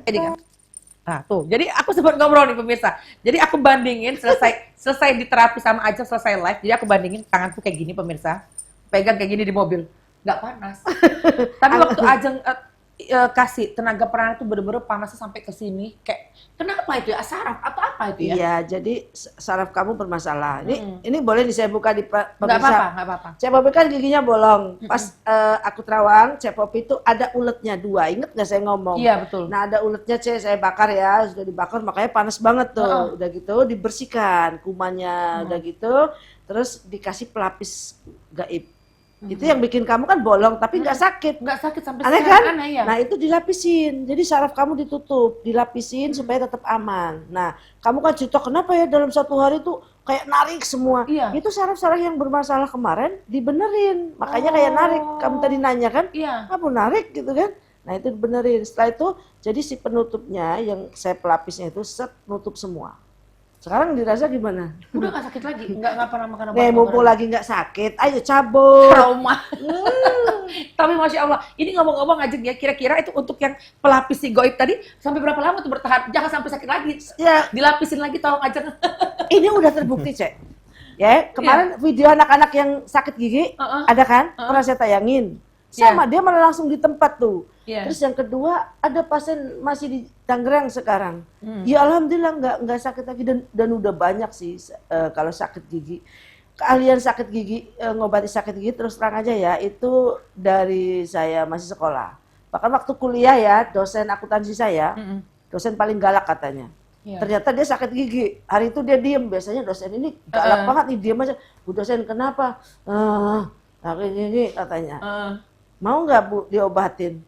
Jadi kan. Nah, tuh. Jadi aku sempat ngobrol nih pemirsa. Jadi aku bandingin selesai di terapi sama Ajeng, selesai live. Jadi aku bandingin tanganku kayak gini pemirsa. Pegang kayak gini di mobil. Nggak panas. Tapi waktu Ajeng kasih tenaga prana itu bener-bener panasnya sampai ke sini. Kayak kenapa itu ya? Saraf atau apa itu ya? Iya, jadi saraf kamu bermasalah. Ini boleh nih saya buka di Nggak pemirsa. apa-apa, nggak apa-apa. Cepop kan giginya bolong. Pas aku terawang, Cepop itu ada uletnya 2. Ingat nggak saya ngomong? Iya, betul. Nah, ada uletnya saya bakar ya, sudah dibakar makanya panas banget tuh. Udah gitu dibersihkan kumannya, udah gitu terus dikasih pelapis gaib. Itu yang bikin kamu kan bolong tapi nggak sakit. Nggak sakit sampai Aneh sekarang, kan? aneh ya. Nah itu dilapisin, jadi saraf kamu ditutup, dilapisin supaya tetap aman. Nah kamu kan cerita kenapa ya dalam 1 hari tuh kayak narik semua. Iya. Itu saraf-saraf yang bermasalah kemarin dibenerin, makanya kayak narik. Kamu tadi nanya kan, Iya. kamu narik gitu kan? Nah itu dibenerin. Setelah itu jadi si penutupnya yang saya pelapisnya itu set nutup semua. Sekarang dirasa gimana? Udah nggak sakit lagi, nggak pernah makan obat. Nih mumpung lagi nggak sakit, ayo cabut. Trauma. Tapi masya Allah, ini ngomong-ngomong aja ya, kira-kira itu untuk yang pelapis si goib tadi sampai berapa lama tuh bertahan? Jangan sampai sakit lagi. Ya Dilapisin lagi tolong aja. ini udah terbukti Cek. Ya kemarin video anak-anak yang sakit gigi ada kan? Pernah saya tayangin. Sama dia malah langsung di tempat tuh. Terus yang kedua ada pasien masih di Tangerang sekarang. Ya alhamdulillah nggak sakit lagi dan udah banyak sih kalau sakit gigi. Keahlian sakit gigi ngobati sakit gigi terus terang aja ya itu dari saya masih sekolah. Bahkan waktu kuliah ya dosen akuntansi saya dosen paling galak katanya. Iya. Ternyata dia sakit gigi. Hari itu dia diem. Biasanya dosen ini galak banget nih, diem aja. Bu dosen kenapa? Sakit gigi katanya. Mau nggak Bu diobatin?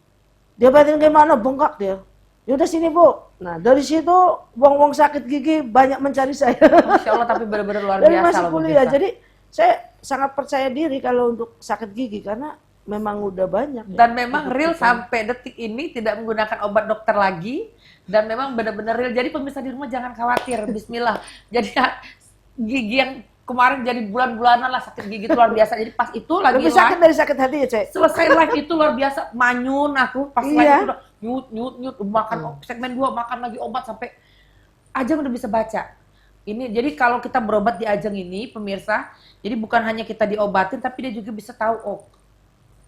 Diobatin gimana? Bengkak dia. Yaudah sini Bu. Nah dari situ wong-wong sakit gigi banyak mencari saya. Masya Allah, tapi benar-benar luar Dari biasa masih loh kuliah. pemirsa. Jadi saya sangat percaya diri kalau untuk sakit gigi karena memang udah banyak. Dan memang real sampai detik ini tidak menggunakan obat dokter lagi, dan memang benar-benar real. Jadi pemirsa di rumah jangan khawatir, Bismillah. Jadi gigi yang kemarin jadi bulan-bulanan lah sakit gigi itu luar biasa. Jadi pas itu lagi Lebih sakit live, dari sakit hati ya Cek. selesai live itu luar biasa, manyun aku pas live Iya. itu udah nyut makan segmen 2 makan lagi obat sampai Ajeng udah bisa baca. Ini jadi kalau kita berobat di Ajeng ini pemirsa, jadi bukan hanya kita diobatin tapi dia juga bisa tahu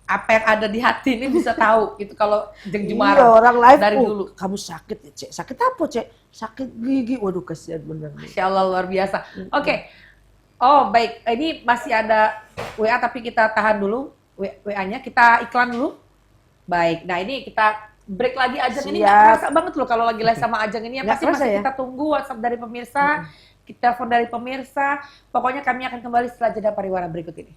apa yang ada di hati ini bisa tahu itu kalau Jeng Iya Jumaro orang live dari dulu. kamu sakit ya Cek. Sakit apa Cek? Sakit gigi. Waduh kasihan bener. Masya Allah luar biasa. Oke. Oh baik, ini masih ada WA tapi kita tahan dulu WA-nya, kita iklan dulu. Baik, nah ini kita break lagi Ajeng. Ini nggak Siap. kerasa banget loh kalau lagi live sama Ajeng ini. Nggak Pasti kerasa masih ya? kita tunggu WhatsApp dari pemirsa, kita telepon dari pemirsa. Pokoknya kami akan kembali setelah jeda pariwara berikut ini.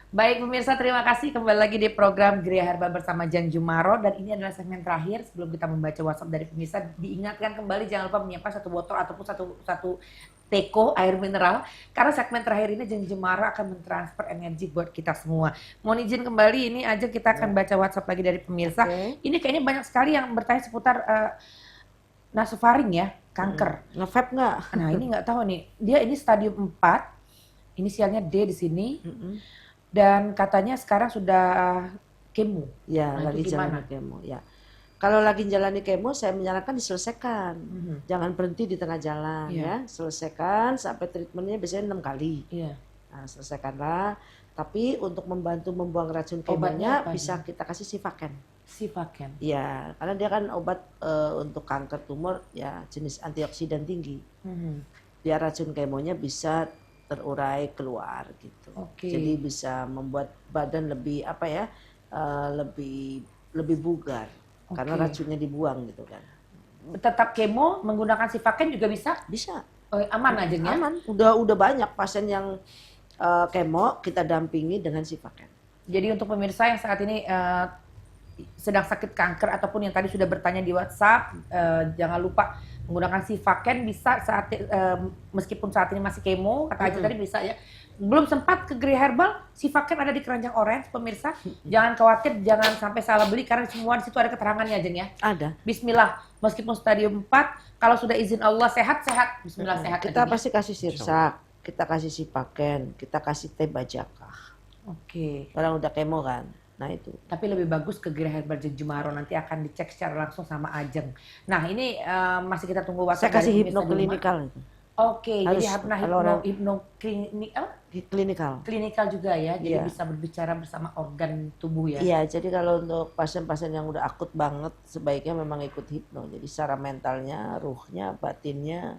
Baik pemirsa, terima kasih kembali lagi di program Gria Herbal bersama Jeng Jumaro, dan ini adalah segmen terakhir sebelum kita membaca WhatsApp dari pemirsa. Diingatkan kembali jangan lupa menyiapkan 1 botol ataupun satu teko air mineral, karena segmen terakhir ini Jeng Jumaro akan mentransfer energi buat kita semua. Mohon izin kembali, ini aja kita akan baca WhatsApp lagi dari pemirsa. Oke. Ini kayaknya banyak sekali yang bertanya seputar nasofaring ya, kanker. Nge-vape nggak? Nah ini nggak tahu nih, dia ini stadium 4, inisialnya D di sini. Dan katanya sekarang sudah kemo. Ya, Nah, lagi itu gimana? jalani kemo. Ya, kalau lagi jalani kemo, saya menyarankan diselesaikan. Jangan berhenti di tengah jalan, Iya. ya. Selesaikan sampai treatmentnya biasanya 6 kali. Iya. Nah, selesaikanlah. Tapi untuk membantu membuang racun Obatnya kemonya apa bisa kita kasih Sifaken. Sifaken. Ya, karena dia kan obat untuk kanker tumor ya jenis antioksidan tinggi. Biar racun kemonya bisa terurai keluar gitu. Oke. Jadi bisa membuat badan lebih apa ya, lebih bugar karena Oke. racunnya dibuang gitu kan. Tetap kemo menggunakan Sifaken juga bisa? Bisa. Aman aja ya? Aman. Udah banyak pasien yang kemo kita dampingi dengan Sifaken. Jadi untuk pemirsa yang saat ini sedang sakit kanker ataupun yang tadi sudah bertanya di WhatsApp, jangan lupa menggunakan Sifaken bisa saat meskipun saat ini masih kemo, kata Aja tadi bisa ya. Belum sempat ke Gria Herbal, Sifaken ada di keranjang orange pemirsa. Jangan khawatir, jangan sampai salah beli karena semua di situ ada keterangannya Jeng ya. Ada. Bismillah, meskipun stadium 4, kalau sudah izin Allah sehat-sehat, bismillah sehat. Kita Ajeng ya. pasti kasih sirsak, kita kasih Sifaken, kita kasih teh bajakah. Oke. Orang udah kemo kan. Nah itu. Tapi lebih bagus ke Gria Herbal Jeng Jumaro, nanti akan dicek secara langsung sama Ajeng. Nah ini masih kita tunggu Saya WhatsApp kasih dari pemirsa di rumah. hipnoklinikal itu. Oke, Harus, jadi kalau orang- Klinikal. klinikal juga ya, jadi Iya. bisa berbicara bersama organ tubuh ya. Iya, jadi kalau untuk pasien-pasien yang udah akut banget sebaiknya memang ikut hipno. Jadi secara mentalnya, ruhnya, batinnya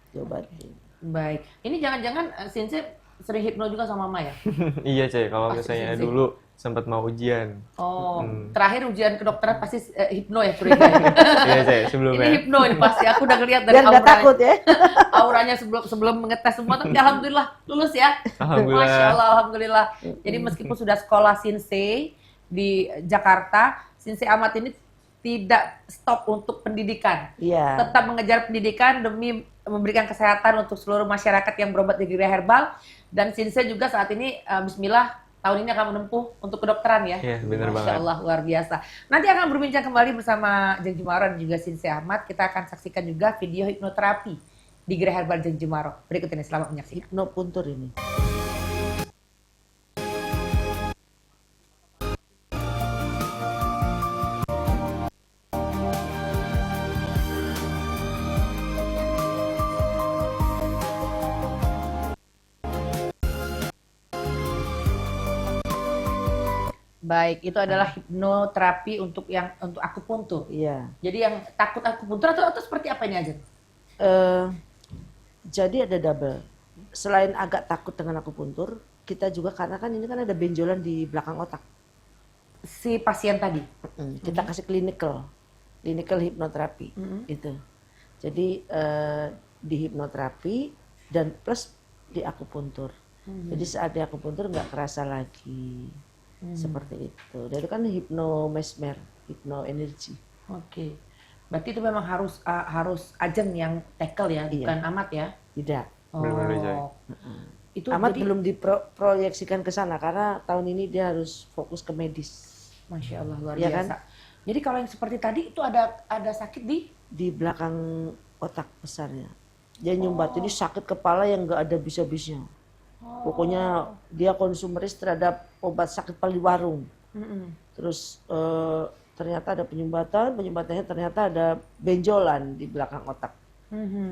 diobatin. Baik, ini jangan-jangan Sinse sering hipno juga sama Mama ya? Iya Cek, kalau Pasti misalnya sih. dulu sempat mau ujian. Oh, terakhir ujian kedokteran pasti hipno ya curiga ya? Iya Cek, sebelumnya. Ini hipno ini pasti, aku udah ngeliat dari Biar nggak takut ya. auranya sebelum mengetes semua, tapi alhamdulillah lulus ya. Alhamdulillah. Masya Allah, alhamdulillah. Jadi meskipun sudah sekolah Sinse di Jakarta, Sinse Ahmad ini tidak stop untuk pendidikan. Iya. Tetap mengejar pendidikan demi memberikan kesehatan untuk seluruh masyarakat yang berobat di Gria Herbal. Dan Sinse juga saat ini, bismillah, tahun ini akan menempuh untuk kedokteran ya. Iya, benar Masya banget. Allah, luar biasa. Nanti akan berbincang kembali bersama Jeng Jumaro dan juga Sinse Ahmad. Kita akan saksikan juga video hipnoterapi di Gria Herbal Jeng Jumaro. Berikut ini, selamat menyaksikan. Hipno puntur ini. Baik, itu adalah hipnoterapi untuk akupuntur. Iya. Jadi yang takut akupuntur atau seperti apa ini aja? Jadi ada double. Selain agak takut dengan akupuntur, kita juga karena kan ini kan ada benjolan di belakang otak. Si pasien tadi. Kita kasih clinical hipnoterapi itu. Jadi di hipnoterapi dan plus di akupuntur. Jadi saat di akupuntur nggak kerasa lagi seperti itu. Dan itu kan hipnomesmer, hipnoenergi. Oke. Berarti itu memang harus Ajeng yang tackle ya, Iya. bukan Amat ya? Tidak. Benar-benar, Joy. Itu Amat jadi, belum diproyeksikan ke sana karena tahun ini dia harus fokus ke medis. Masya Allah luar Iya biasa. Jadi kalau yang seperti tadi itu ada sakit Di belakang otak besarnya. Dia nyumbat, jadi sakit kepala yang nggak ada bisa-bisanya. Pokoknya dia konsumeris terhadap obat sakit kepala di warung. Terus ternyata ada penyumbatannya ternyata ada benjolan di belakang otak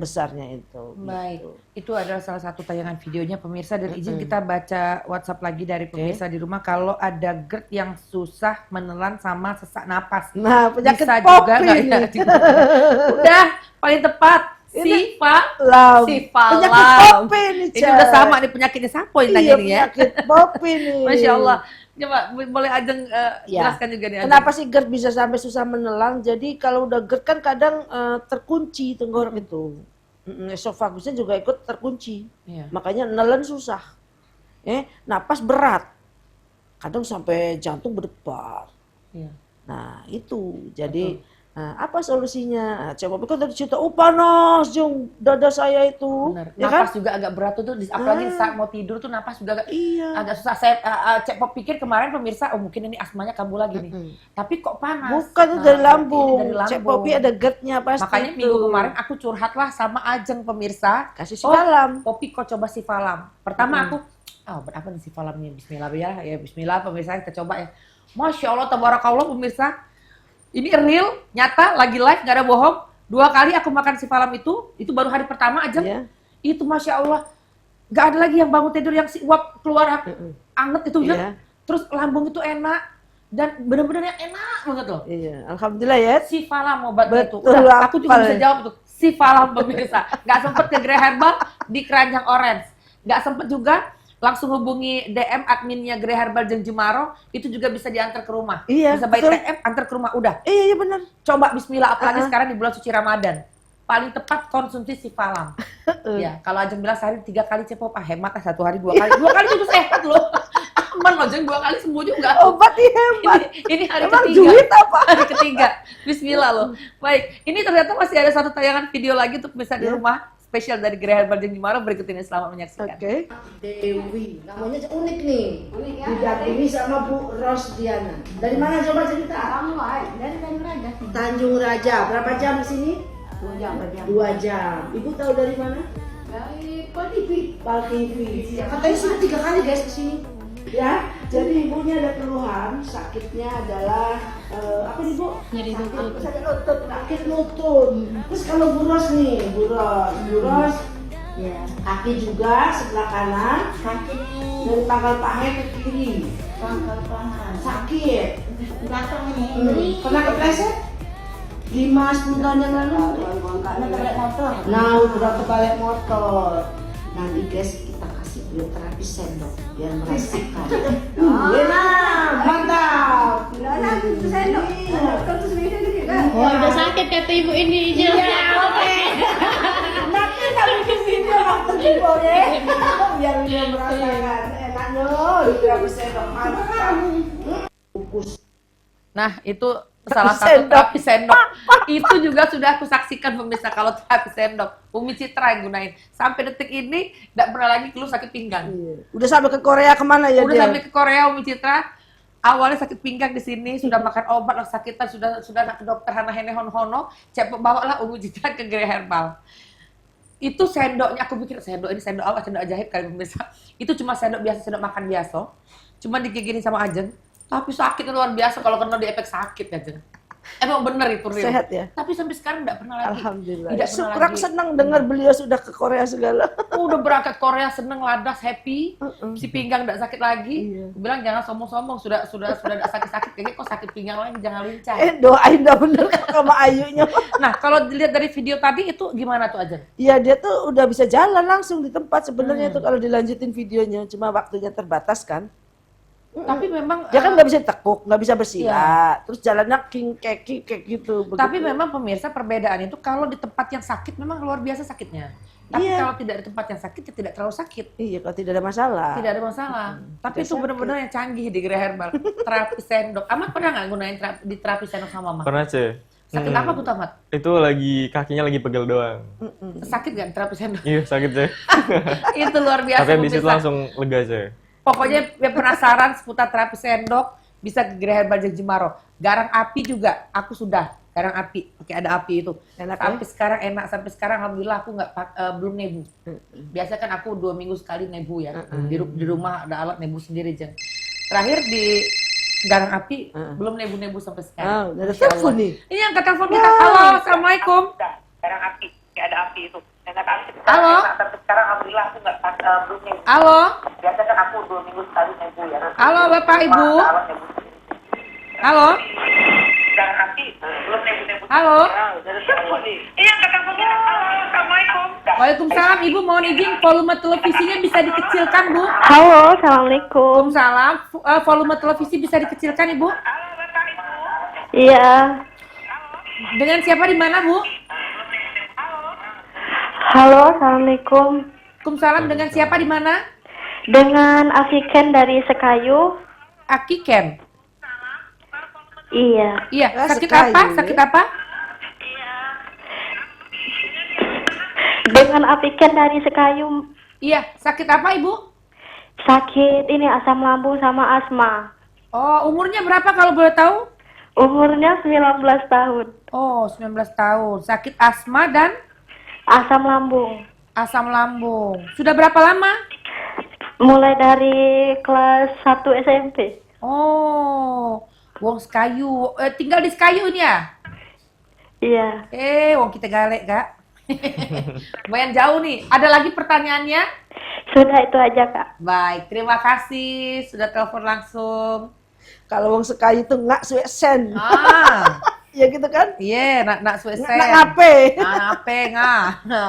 besarnya itu. Baik, gitu. itu adalah salah satu tayangan videonya pemirsa dan izin kita baca WhatsApp lagi dari pemirsa di rumah kalau ada GERD yang susah menelan sama sesak napas. Nah, penyakit Bisa Poppy juga nggak ini. ya? Udah paling tepat Lam. Penyakit sifalam. Poppy ini, Ini udah sama nih penyakitnya siapa yang tanya Iya, nih ya? penyakit Poppy nih. Masya Allah. Coba boleh Ajeng Ya. jelaskan juga nih Ajeng. Kenapa sih GERD bisa sampai susah menelan? Jadi kalau udah GERD kan kadang terkunci tenggorok itu. Esofagusnya juga ikut terkunci. Iya. Makanya nelen susah. Napas berat. Kadang sampai jantung berdebar. Iya. Nah, itu. Jadi apa solusinya? Coba pikir tadi cerita, panas jong dada saya itu. Benar. Ya Napas kan? juga agak berat tuh, apalagi saat mau tidur tuh napas juga Iya. agak susah. Saya Cek Pop pikir kemarin pemirsa, mungkin ini asmanya kambuh lagi nih. Tapi kok panas? Bukan itu Nah, dari lambung. ini dari Cek lambung. Poppy ada GERD-nya pasti. Makanya itu. minggu kemarin aku curhatlah sama Ajeng pemirsa. Kasih sifalam. Poppy kok coba sifalam. Pertama aku, obat apa nih sifalamnya? Bismillah ya, Bismillah pemirsa kita coba ya. Masya Allah, tabarakallah pemirsa. Ini real, nyata, lagi live, gak ada bohong. 2 kali aku makan sifalam itu baru hari pertama Ajeng. Iya. Itu Masya Allah, gak ada lagi yang bangun tidur yang uap keluar anget itu ya. Iya. Terus lambung itu enak dan benar-benar yang enak banget loh. Iya, alhamdulillah ya. Sifalam obatnya itu. Betul, Udah, aku juga hafal. bisa jawab tuh. Sifalam pemirsa. Gak sempet ke Grey Herbal di Keranjang Orange. Gak sempet juga langsung hubungi DM adminnya Grey Herbal Jeng Jemaro, itu juga bisa diantar ke rumah. Iya, Bisa by betul. TM antar ke rumah udah. Iya benar. Coba bismillah apalagi sekarang di bulan suci Ramadan. Paling tepat konsumsi sifalam. Ya, kalau Ajeng bilang sehari 3 kali cepop, hemat 1 hari 2 kali. 2 kali juga sehat loh. Aman loh Jeng, 2 kali sembuh juga. Obat hebat. Ini hari Emang ketiga. duit apa? Hari ketiga. Bismillah loh. Baik, ini ternyata masih ada satu tayangan video lagi untuk bisa di rumah. Spesial dari Grey Herbal Jeng Jemaro, berikut ini selamat menyaksikan. Oke. Dewi, namanya unik nih. Didampingi sama Bu Rosdiana. Dari mana coba cerita? Dari Tanjung Raja. Tanjung Raja. Berapa jam di sini? 2 jam. 2 jam. Ibu tahu dari mana? Dari Pol TV. Pal TV. Katanya sudah 3 kali guys ke sini. Ya, jadi ibunya ada keluhan, sakitnya adalah apa nih Bu? Nyeri lutut. Sakit lutut, sakit lutut. Terus kalau Bu Ros nih, Bu Ros, Ya. kaki juga sebelah kanan, Kaki dari pangkal paha ke kiri, pangkal tangan. sakit. Belakang ini. Pernah kepleset? 5-10 tahun yang lalu? Karena terbalik motor. Nah, udah kebalik motor. Nanti guys kita kasih bioterapi sendok biar merasakan. Mantap. Oh, udah sakit kata ibu ini. Nanti kalau bikin video waktu di boleh biar dia merasakan enaknya bioterapi sendok. Mantap. Fokus. Nah, itu salah satu Sendok. terapi sendok. Itu juga sudah aku saksikan pemirsa kalau terapi sendok. Umi Citra yang gunain. Sampai detik ini tidak pernah lagi keluh sakit pinggang. Udah sampai ke Korea kemana ya Udah dia? sampai ke Korea Umi Citra. Awalnya sakit pinggang di sini, sudah makan obat lah sakitan, sudah nak ke dokter Hana Hene Hono, cepet bawalah Umi Citra ke Grey Herbal. Itu sendoknya, aku pikir sendok ini sendok apa, sendok jahit kali pemirsa. Itu cuma sendok biasa, sendok makan biasa. Cuma digiginin sama Ajeng. Tapi sakitnya luar biasa kalau kena di efek sakit ya Ajeng. Emang bener itu real. Sehat ya? Tapi sampai sekarang tidak pernah lagi. Alhamdulillah. Tidak pernah Syukur aku lagi. senang dengar beliau sudah ke Korea segala. Udah berangkat Korea seneng, ladas, happy, si pinggang nggak sakit lagi. Aku bilang jangan sombong-sombong, sudah nggak sakit-sakit, kayaknya kok sakit pinggang lagi, jangan lincah. Doain dah bener sama Ayunya. Nah kalau dilihat dari video tadi itu gimana tuh Ajeng? Iya dia tuh udah bisa jalan langsung di tempat sebenarnya tuh kalau dilanjutin videonya, cuma waktunya terbatas kan. Tapi memang Dia kan nggak bisa tekuk, nggak bisa bersila, terus jalannya kayak gitu. tapi begitu. memang pemirsa perbedaan itu kalau di tempat yang sakit memang luar biasa sakitnya. Tapi Iya. kalau tidak di tempat yang sakit ya tidak terlalu sakit. Iya kalau tidak ada masalah. Tidak ada masalah. Tapi tidak itu sakit. benar-benar yang canggih di Gerai Herbal. Terapi sendok. Amat pernah nggak gunain di terapi sendok sama Mama? Pernah sih. Sakit apa tuh Amat? Itu lagi kakinya lagi pegel doang. Sakit nggak terapi sendok? Iya sakit sih. Itu luar biasa. Tapi habis itu pemirsa. langsung lega sih. Pokoknya yang penasaran seputar terapi sendok bisa ke Gerai Herbal Jemaro. Garang api juga aku sudah. Garang api, pakai ada api itu. Enak Sampai sekarang enak, sampai sekarang alhamdulillah aku nggak belum nebu. Biasa kan aku 2 minggu sekali nebu ya. Di rumah ada alat nebu sendiri Jeng. Terakhir di Garang api belum nebu-nebu sampai sekarang. Udah ada Masya telepon Allah. nih. Ini angkat telepon kita. Halo, assalamualaikum. Garang api, kayak ada api itu. Enak api. Halo. Sampai sekarang alhamdulillah aku nggak belum nebu. Halo, Biasa kan aku 2 minggu sekali nebu ya. halo Bapak Ibu. Alat nebu. Halo, Garang api belum nebu. halo. Udah ada telepon nih. Ini angkat telepon kita. Halo, assalamualaikum. Waalaikumsalam, Ibu mohon izin volume televisinya bisa dikecilkan Bu. Halo, assalamualaikum. Waalaikumsalam, volume televisi bisa dikecilkan Ibu. Halo, Bapak Ibu. Iya. Dengan siapa di mana Bu? Halo, assalamualaikum. Waalaikumsalam, dengan siapa di mana? Dengan Afiken dari Sekayu. Aki Ken. Iya. Iya, Ah, sakit Sekayu, apa? ya. Sakit apa? Dengan Afiken dari Sekayu. Iya, sakit apa Ibu? Sakit ini asam lambung sama asma. Oh, umurnya berapa kalau boleh tahu? Umurnya 19 tahun. Oh, 19 tahun. Sakit asma dan Asam lambung. asam lambung. Sudah berapa lama? Mulai dari kelas 1 SMP. Oh, wong Sekayu. Tinggal di Sekayu ini ya? Iya. Wong kita galek, Kak. Lumayan jauh nih. Ada lagi pertanyaannya? Sudah itu aja, Kak. Baik, terima kasih sudah telepon langsung. Kalau wong Sekayu itu nggak suwe sen. Ah, Ya gitu kan? iya, nak suwesen. Nggak ngape. Ngape,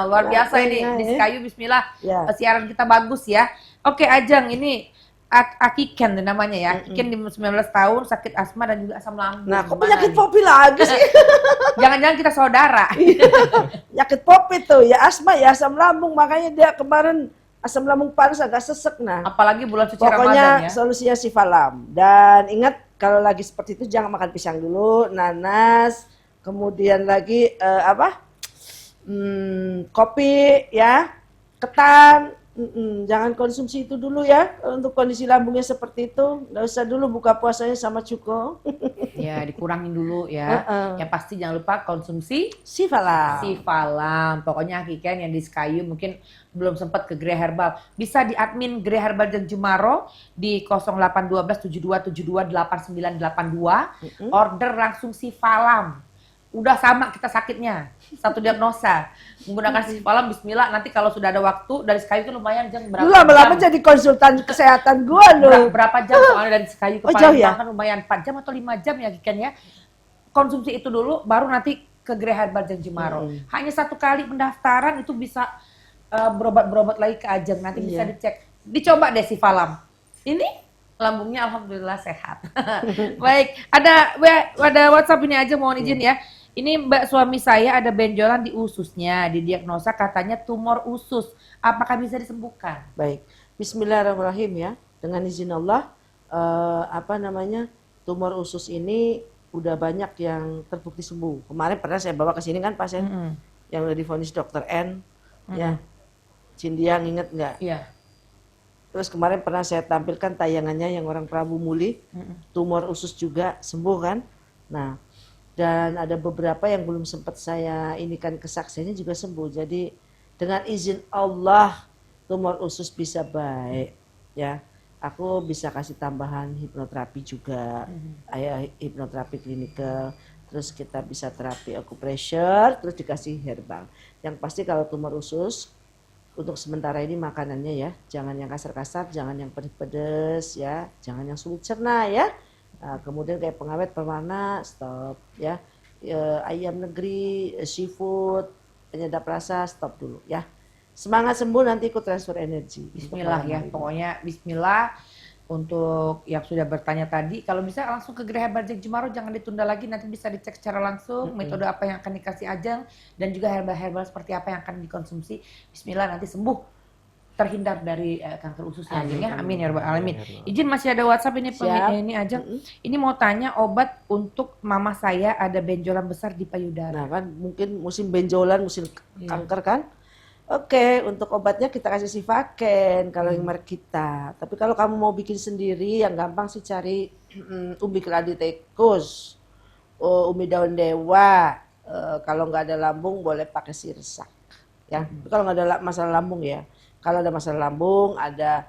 luar biasa Ngape, ini nggak, di ya. Sekayu. Bismillah. Ya. Siaran kita bagus ya. Oke, Ajeng, ini Aki Ken namanya ya. Aki Ken di 19 tahun, sakit asma dan juga asam lambung. Nah, kok Gimana penyakit nih? popi lagi sih? Jangan-jangan kita saudara. Penyakit popi tuh, ya asma, ya asam lambung. Makanya dia kemarin asam lambung panas agak sesek. Nah, Apalagi bulan suci Ramadan pokoknya ya. solusinya Sifalam. Dan ingat kalau lagi seperti itu jangan makan pisang dulu, nanas, kemudian lagi kopi ya, ketan. Jangan konsumsi itu dulu ya. Untuk kondisi lambungnya seperti itu, nggak usah dulu buka puasanya sama cuko. Ya, dikurangin dulu ya. Yang pasti jangan lupa konsumsi Sifalam. Sifalam. Pokoknya Aki Ken yang di Sekayu mungkin belum sempat ke Gerai Herbal. Bisa di admin Gerai Herbal Jemaro di 081272728982. Order langsung Sifalam. Udah sama kita sakitnya. Satu diagnosa. Menggunakan Sifalam, bismillah. Nanti kalau sudah ada waktu dari Sekayu itu lumayan Jeng. Lu lama-lama jadi konsultan kesehatan gua loh. Berapa jam soalnya dari Sekayu ke jauh ya? Palembang kan lumayan 4 jam atau 5 jam ya Kiken ya. Konsumsi itu dulu baru nanti ke Gerai Herbal Jemaro. Hanya 1 kali pendaftaran itu bisa berobat-berobat lagi ke Ajeng, nanti bisa dicek. Dicoba deh Sifalam. Ini lambungnya alhamdulillah sehat. Baik, ada WhatsApp ini aja mohon izin ya. Ini Mbak suami saya ada benjolan di ususnya, didiagnosa katanya tumor usus. Apakah bisa disembuhkan? Baik, Bismillahirrahmanirrahim ya. Dengan izin Allah, tumor usus ini udah banyak yang terbukti sembuh. Kemarin pernah saya bawa ke sini kan pasien yang udah divonis dokter N, ya. Cindiang inget nggak? Iya. Terus kemarin pernah saya tampilkan tayangannya yang orang Prabu Muli, tumor usus juga sembuh kan? Nah, dan ada beberapa yang belum sempat saya inikan kesaksiannya juga sembuh. Jadi dengan izin Allah tumor usus bisa baik ya. Aku bisa kasih tambahan hipnoterapi juga, hipnoterapi klinikal. Terus kita bisa terapi acupressure, terus dikasih herbal. Yang pasti kalau tumor usus untuk sementara ini makanannya ya, jangan yang kasar-kasar, jangan yang pedes-pedes ya, jangan yang sulit cerna ya. Nah, kemudian kayak pengawet pewarna stop ya. Ayam negeri, seafood, penyedap rasa stop dulu ya. Semangat sembuh, nanti ikut transfer energi. Bismillah ya, pokoknya Bismillah. Untuk yang sudah bertanya tadi, kalau bisa langsung ke Gerai Herbal Ajeng Jumaro, jangan ditunda lagi, nanti bisa dicek secara langsung metode apa yang akan dikasih Ajeng dan juga herbal-herbal seperti apa yang akan dikonsumsi. Bismillah, nanti sembuh, terhindar dari kanker ususnya Ajeng ya. Amin ya rabbal alamin. Izin masih ada WhatsApp ini ini Ajeng. Ini mau tanya obat untuk mama saya ada benjolan besar di payudara. Nah kan mungkin musim benjolan, musim kanker kan. Oke, untuk obatnya kita kasih Sivaken kalau yang merek kita. Tapi kalau kamu mau bikin sendiri, yang gampang sih cari ubi keladi tikus, ubi daun dewa. Kalau nggak ada lambung boleh pakai sirsak. Ya, tapi kalau nggak ada masalah lambung ya. Kalau ada masalah lambung, ada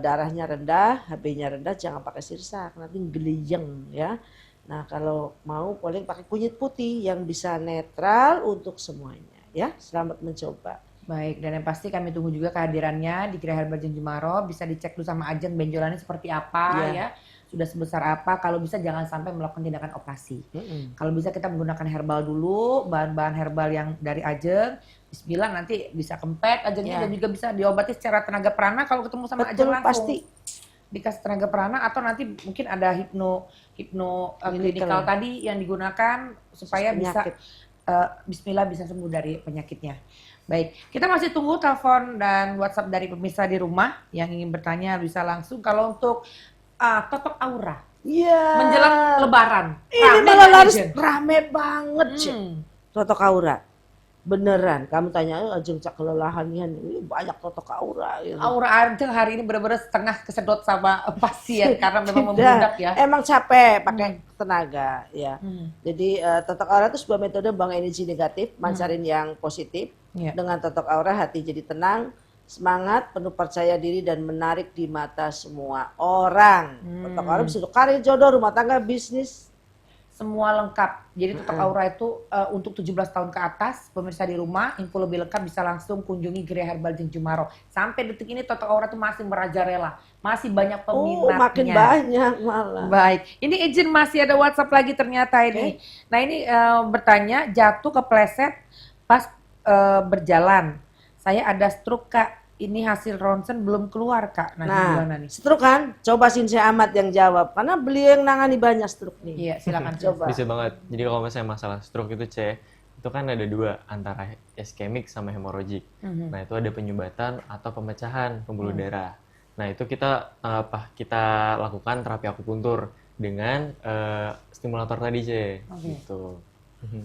darahnya rendah, HB-nya rendah, jangan pakai sirsak, nanti geliyeng ya. Nah kalau mau boleh pakai kunyit putih yang bisa netral untuk semuanya ya. Selamat mencoba. Baik, dan yang pasti kami tunggu juga kehadirannya di Gerai Herbal Ajeng Jumaro. Bisa dicek dulu sama Ajeng benjolannya seperti apa ya. Sudah sebesar apa, kalau bisa jangan sampai melakukan tindakan operasi. Kalau bisa kita menggunakan herbal dulu, bahan-bahan herbal yang dari Ajeng. Bismillah nanti bisa kempet Ajengnya dan juga bisa diobati secara tenaga prana kalau ketemu sama Ajeng langsung. Pasti. Dikasih tenaga prana atau nanti mungkin ada klinikal tadi yang digunakan supaya bisa Bismillah bisa sembuh dari penyakitnya. Baik, kita masih tunggu telepon dan WhatsApp dari pemirsa di rumah yang ingin bertanya bisa langsung. Kalau untuk totok aura, menjelang Lebaran, ini malah laris rame banget sih. Totok aura, beneran. Kamu tanya, Ajeng cak kelelahan ini banyak totok aura. Gitu. Aura Ajeng hari ini benar-benar setengah kesedot sama pasien karena memang membludak ya. Emang capek pakai tenaga ya. Jadi totok aura itu sebuah metode buang energi negatif, mancarin yang positif. Dengan totok aura hati jadi tenang, semangat, penuh percaya diri dan menarik di mata semua orang. Totok aura bisa untuk karir, jodoh, rumah tangga, bisnis. Semua lengkap. Jadi totok aura itu untuk 17 tahun ke atas, pemirsa di rumah, info lebih lengkap bisa langsung kunjungi Gerai Herbal Ajeng Jumaro. Sampai detik ini totok aura itu masih merajalela, masih banyak peminatnya. Makin banyak malah. Baik, ini izin masih ada WhatsApp lagi ternyata ini. Nah ini bertanya, jatuh kepleset pas berjalan. Saya ada stroke Kak. Ini hasil ronsen belum keluar Kak. Nah gimana nih? Stroke kan? Coba Sinse Ahmad yang jawab. Karena beliau yang nangani banyak stroke nih. Iya silakan coba. Bisa banget. Jadi kalau misalnya masalah stroke itu itu kan ada dua, antara iskemik sama hemoragik. Nah itu ada penyumbatan atau pemecahan pembuluh darah. Nah itu kita lakukan terapi akupuntur dengan stimulator tadi gitu.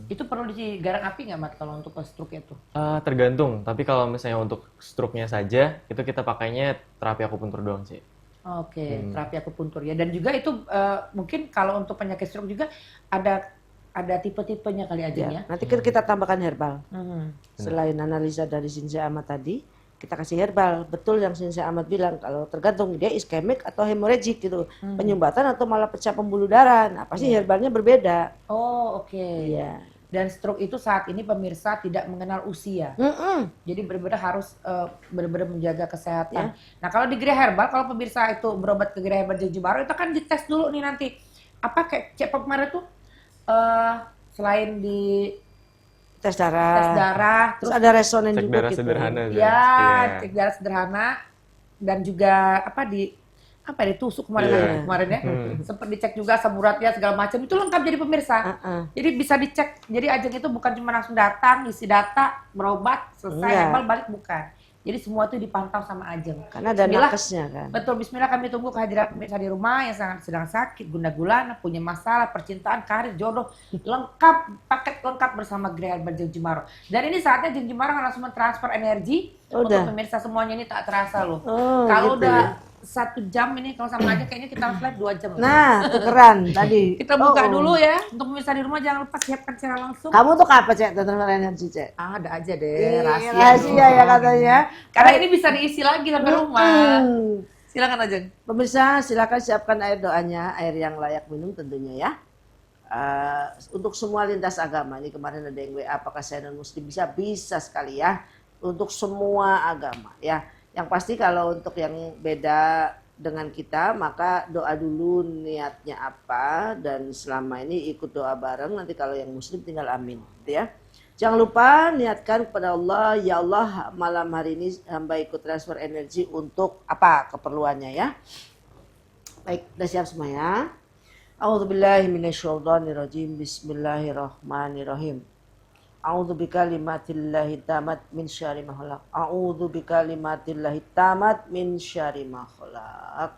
Itu perlu digarang api nggak Mat kalau untuk stroke itu? Tergantung, tapi kalau misalnya untuk stroke-nya saja itu kita pakainya terapi akupuntur doang sih. Terapi akupuntur ya. Dan juga itu mungkin kalau untuk penyakit stroke juga ada tipe-tipenya kali aja ya. Nanti kita tambahkan herbal. Selain analisa dari Sinse Ahmad tadi, kita kasih herbal. Betul yang Sinse Ahmad bilang, kalau tergantung dia iskemik atau hemoragik gitu. Penyumbatan atau malah pecah pembuluh darah. Nah pasti herbalnya berbeda. Iya. Dan stroke itu saat ini pemirsa tidak mengenal usia. Jadi benar-benar harus benar-benar menjaga kesehatan. Nah kalau di Gerai Herbal, kalau pemirsa itu berobat ke Gerai Herbal Ajeng Jumaro, itu kan dites dulu nih nanti. Apa kayak cek kemarin tuh selain di tes darah, terus ada resonen cek juga darah gitu. Sederhana, cek darah sederhana dan juga ditusuk kemarin ya. Sempat dicek juga asam uratnya segala macam, itu lengkap jadi pemirsa. Jadi bisa dicek. Jadi Ajeng itu bukan cuma langsung datang, isi data, berobat, selesai, herbal balik, bukan. Jadi semua itu dipantau sama Ajeng. Karena ada nakesnya kan. Betul, bismillah kami tunggu kehadiran pemirsa di rumah yang sedang sakit, guna-gulana, punya masalah, percintaan, karir, jodoh. Lengkap, paket lengkap bersama Gerai Herbal Ajeng Jumaro. Dan ini saatnya Ajeng Jumaro langsung mentransfer energi untuk pemirsa semuanya, ini tak terasa loh. Kalau gitu udah 1 jam ini, kalau sama Ajeng kayaknya kita harus live 2 jam. Nah, tukeran tadi. Kita buka dulu ya. Untuk pemirsa di rumah jangan lupa siapkan secara langsung. Kamu tuh apa Cek, transfer energi Cek? Ada aja deh, rahasia ya katanya. Karena ini bisa diisi lagi sampai rumah. Silakan Ajeng. Pemirsa, silakan siapkan air doanya, air yang layak minum tentunya ya. Untuk semua lintas agama, ini kemarin ada yang WA, apakah saya non muslim bisa sekali ya. untuk semua agama ya. Yang pasti kalau untuk yang beda dengan kita maka doa dulu niatnya apa, dan selama ini ikut doa bareng, nanti kalau yang muslim tinggal amin gitu ya. Jangan lupa niatkan kepada Allah, ya Allah malam hari ini hamba ikut transfer energi untuk apa keperluannya ya. Baik, udah siap semua ya. A'udzubillahi minasyaitonirrajim. Bismillahirrahmanirrahim. A'udzu bikalimatillahi tamat min syarri ma khalaq. A'udzu bikalimatillahi tamat min syarri ma khalaq.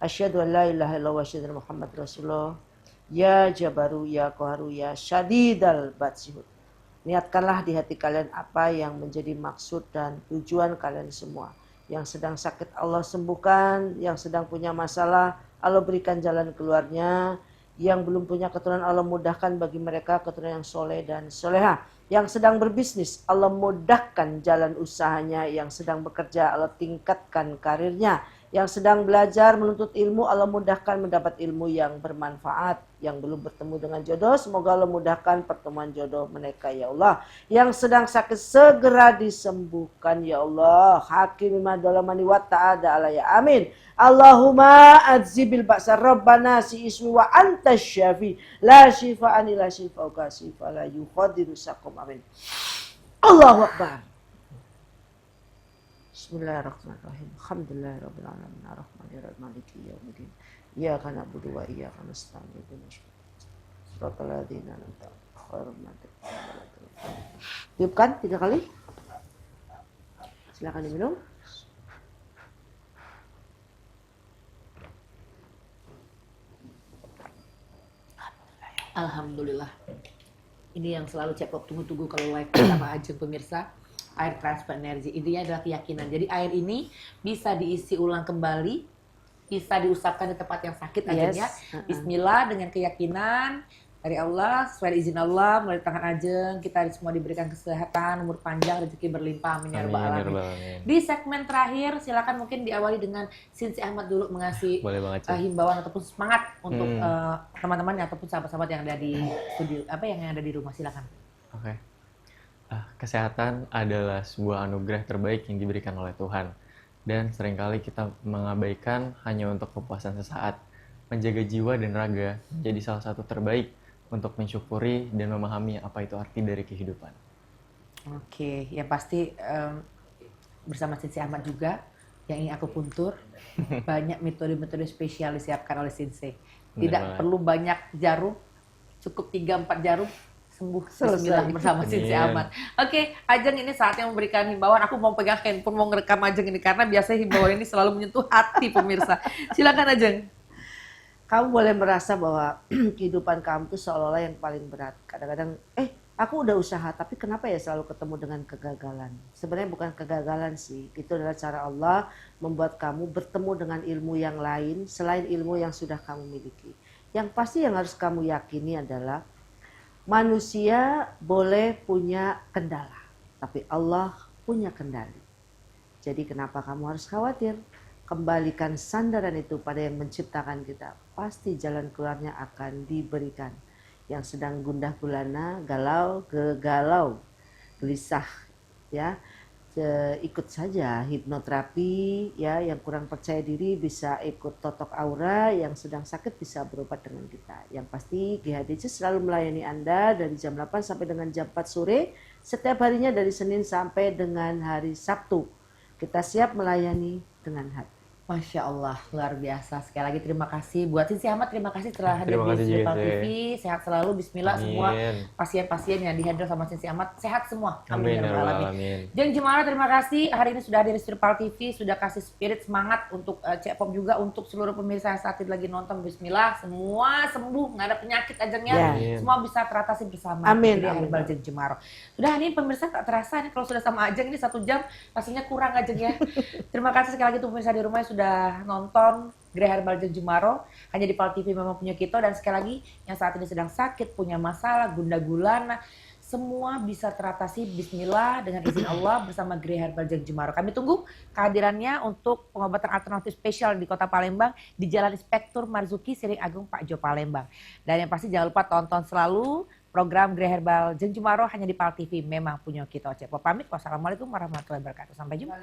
Asyhadu an la ilaha illallah wa asyhadu anna Muhammadar Rasulullah. Ya Jabaru ya Qaharu ya Syadidal Batsihud. Niatkanlah di hati kalian apa yang menjadi maksud dan tujuan kalian semua. Yang sedang sakit Allah sembuhkan, yang sedang punya masalah Allah berikan jalan keluarnya, yang belum punya keturunan Allah mudahkan bagi mereka keturunan yang soleh dan soleha. Yang sedang berbisnis Allah mudahkan jalan usahanya, yang sedang bekerja Allah tingkatkan karirnya, yang sedang belajar menuntut ilmu Allah mudahkan mendapat ilmu yang bermanfaat. Yang belum bertemu dengan jodoh semoga Allah mudahkan pertemuan jodoh mereka ya Allah. Yang sedang sakit segera disembuhkan ya Allah. Hakim bima dalamani wa ta'ala alaya amin. Allahumma adzibil ba'sa rabbana si ismi wa anta syafi la shifa'an ila shifa'uka shifa la yukhadiru sakum amin. Allahu Akbar. Bismillahirrahmanirrahim. Alhamdulillahirabbil alamin arrahmanirrahim maliki yaumiddin. Iyyaka na'budu wa iyyaka nasta'in ihdinas siratal ladzina an'amta 'alaihim. Tiupkan 3 kali. Silakan diminum. Alhamdulillah. Ini yang selalu Cepop tunggu-tunggu kalau live sama Ajeng pemirsa. Air transfer energi, intinya adalah keyakinan. Jadi air ini bisa diisi ulang kembali, bisa diusapkan di tempat yang sakit aja ya. Bismillah dengan keyakinan dari Allah, sesuai izin Allah melalui tangan Ajeng kita semua diberikan kesehatan, umur panjang, rezeki berlimpah, amin ya rabbal alamin. Di segmen terakhir silakan mungkin diawali dengan Sinsi Ahmad dulu mengasih himbauan ataupun semangat untuk teman-teman ataupun sahabat-sahabat yang ada di studio yang ada di rumah, silakan. Oke. Kesehatan adalah sebuah anugerah terbaik yang diberikan oleh Tuhan. Dan seringkali kita mengabaikan hanya untuk kepuasan sesaat. Menjaga jiwa dan raga menjadi salah satu terbaik untuk mensyukuri dan memahami apa itu arti dari kehidupan. Oke, yang pasti bersama Sinsi Ahmad juga yang ingin aku puntur. Banyak metode-metode spesial disiapkan oleh Sinsi. Tidak perlu banyak jarum, cukup 3-4 jarum. Sembuh selesai bersama Sinsi Ahmad. Oke, Ajeng ini saatnya memberikan himbauan. Aku mau pegang handphone, mau ngerekam Ajeng ini karena biasanya himbauan ini selalu menyentuh hati pemirsa. Silakan Ajeng. Kamu boleh merasa bahwa kehidupan kamu itu seolah-olah yang paling berat. Kadang-kadang, aku udah usaha, tapi kenapa ya selalu ketemu dengan kegagalan? Sebenarnya bukan kegagalan sih. Itu adalah cara Allah membuat kamu bertemu dengan ilmu yang lain selain ilmu yang sudah kamu miliki. Yang pasti yang harus kamu yakini adalah manusia boleh punya kendala, tapi Allah punya kendali. Jadi kenapa kamu harus khawatir? Kembalikan sandaran itu pada yang menciptakan kita. Pasti jalan keluarnya akan diberikan. Yang sedang gundah gulana, galau, gelisah, ya. Ikut saja hipnoterapi, ya. Yang kurang percaya diri bisa ikut totok aura, yang sedang sakit bisa berobat dengan kita. Yang pasti GHDC selalu melayani Anda dari jam 8 sampai dengan jam 4 sore, setiap harinya dari Senin sampai dengan hari Sabtu. Kita siap melayani dengan hati. Masya Allah, luar biasa. Sekali lagi terima kasih buat Sinsi Ahmad, terima kasih telah hadir di Jepal TV. Sehat selalu, bismillah. Amin. Semua pasien-pasien yang dihadir sama Sinsi Ahmad sehat semua. Amin. Amin. Jeng Jemara terima kasih hari ini sudah hadir di Jepal TV, sudah kasih spirit semangat untuk Cepop juga, untuk seluruh pemirsa yang saat ini lagi nonton. Bismillah, semua sembuh, nggak ada penyakit Ajengnya, semua bisa teratasi bersama. Amin. Herbal Jeng Jemara. Sudah ini pemirsa tak terasa nih kalau sudah sama Ajeng ini 1 jam rasanya kurang Ajeng ya. Terima kasih sekali lagi untuk pemirsa di rumah yang sudah nonton Grey Herbal Jeng Jemaro hanya di Pal TV memang punya kita. Dan sekali lagi yang saat ini sedang sakit, punya masalah, gundah gulana, semua bisa teratasi bismillah dengan izin Allah bersama Grey Herbal Jeng Jemaro. Kami tunggu kehadirannya untuk pengobatan alternatif spesial di Kota Palembang di Jalan Inspektur Marzuki, Siring Agung, Pak Jo Palembang. Dan yang pasti jangan lupa tonton selalu Program Grey Herbal Jeung Jumaro hanya di PAL TV, memang punya kita. Oce pamit. Wassalamualaikum warahmatullahi wabarakatuh. Sampai jumpa.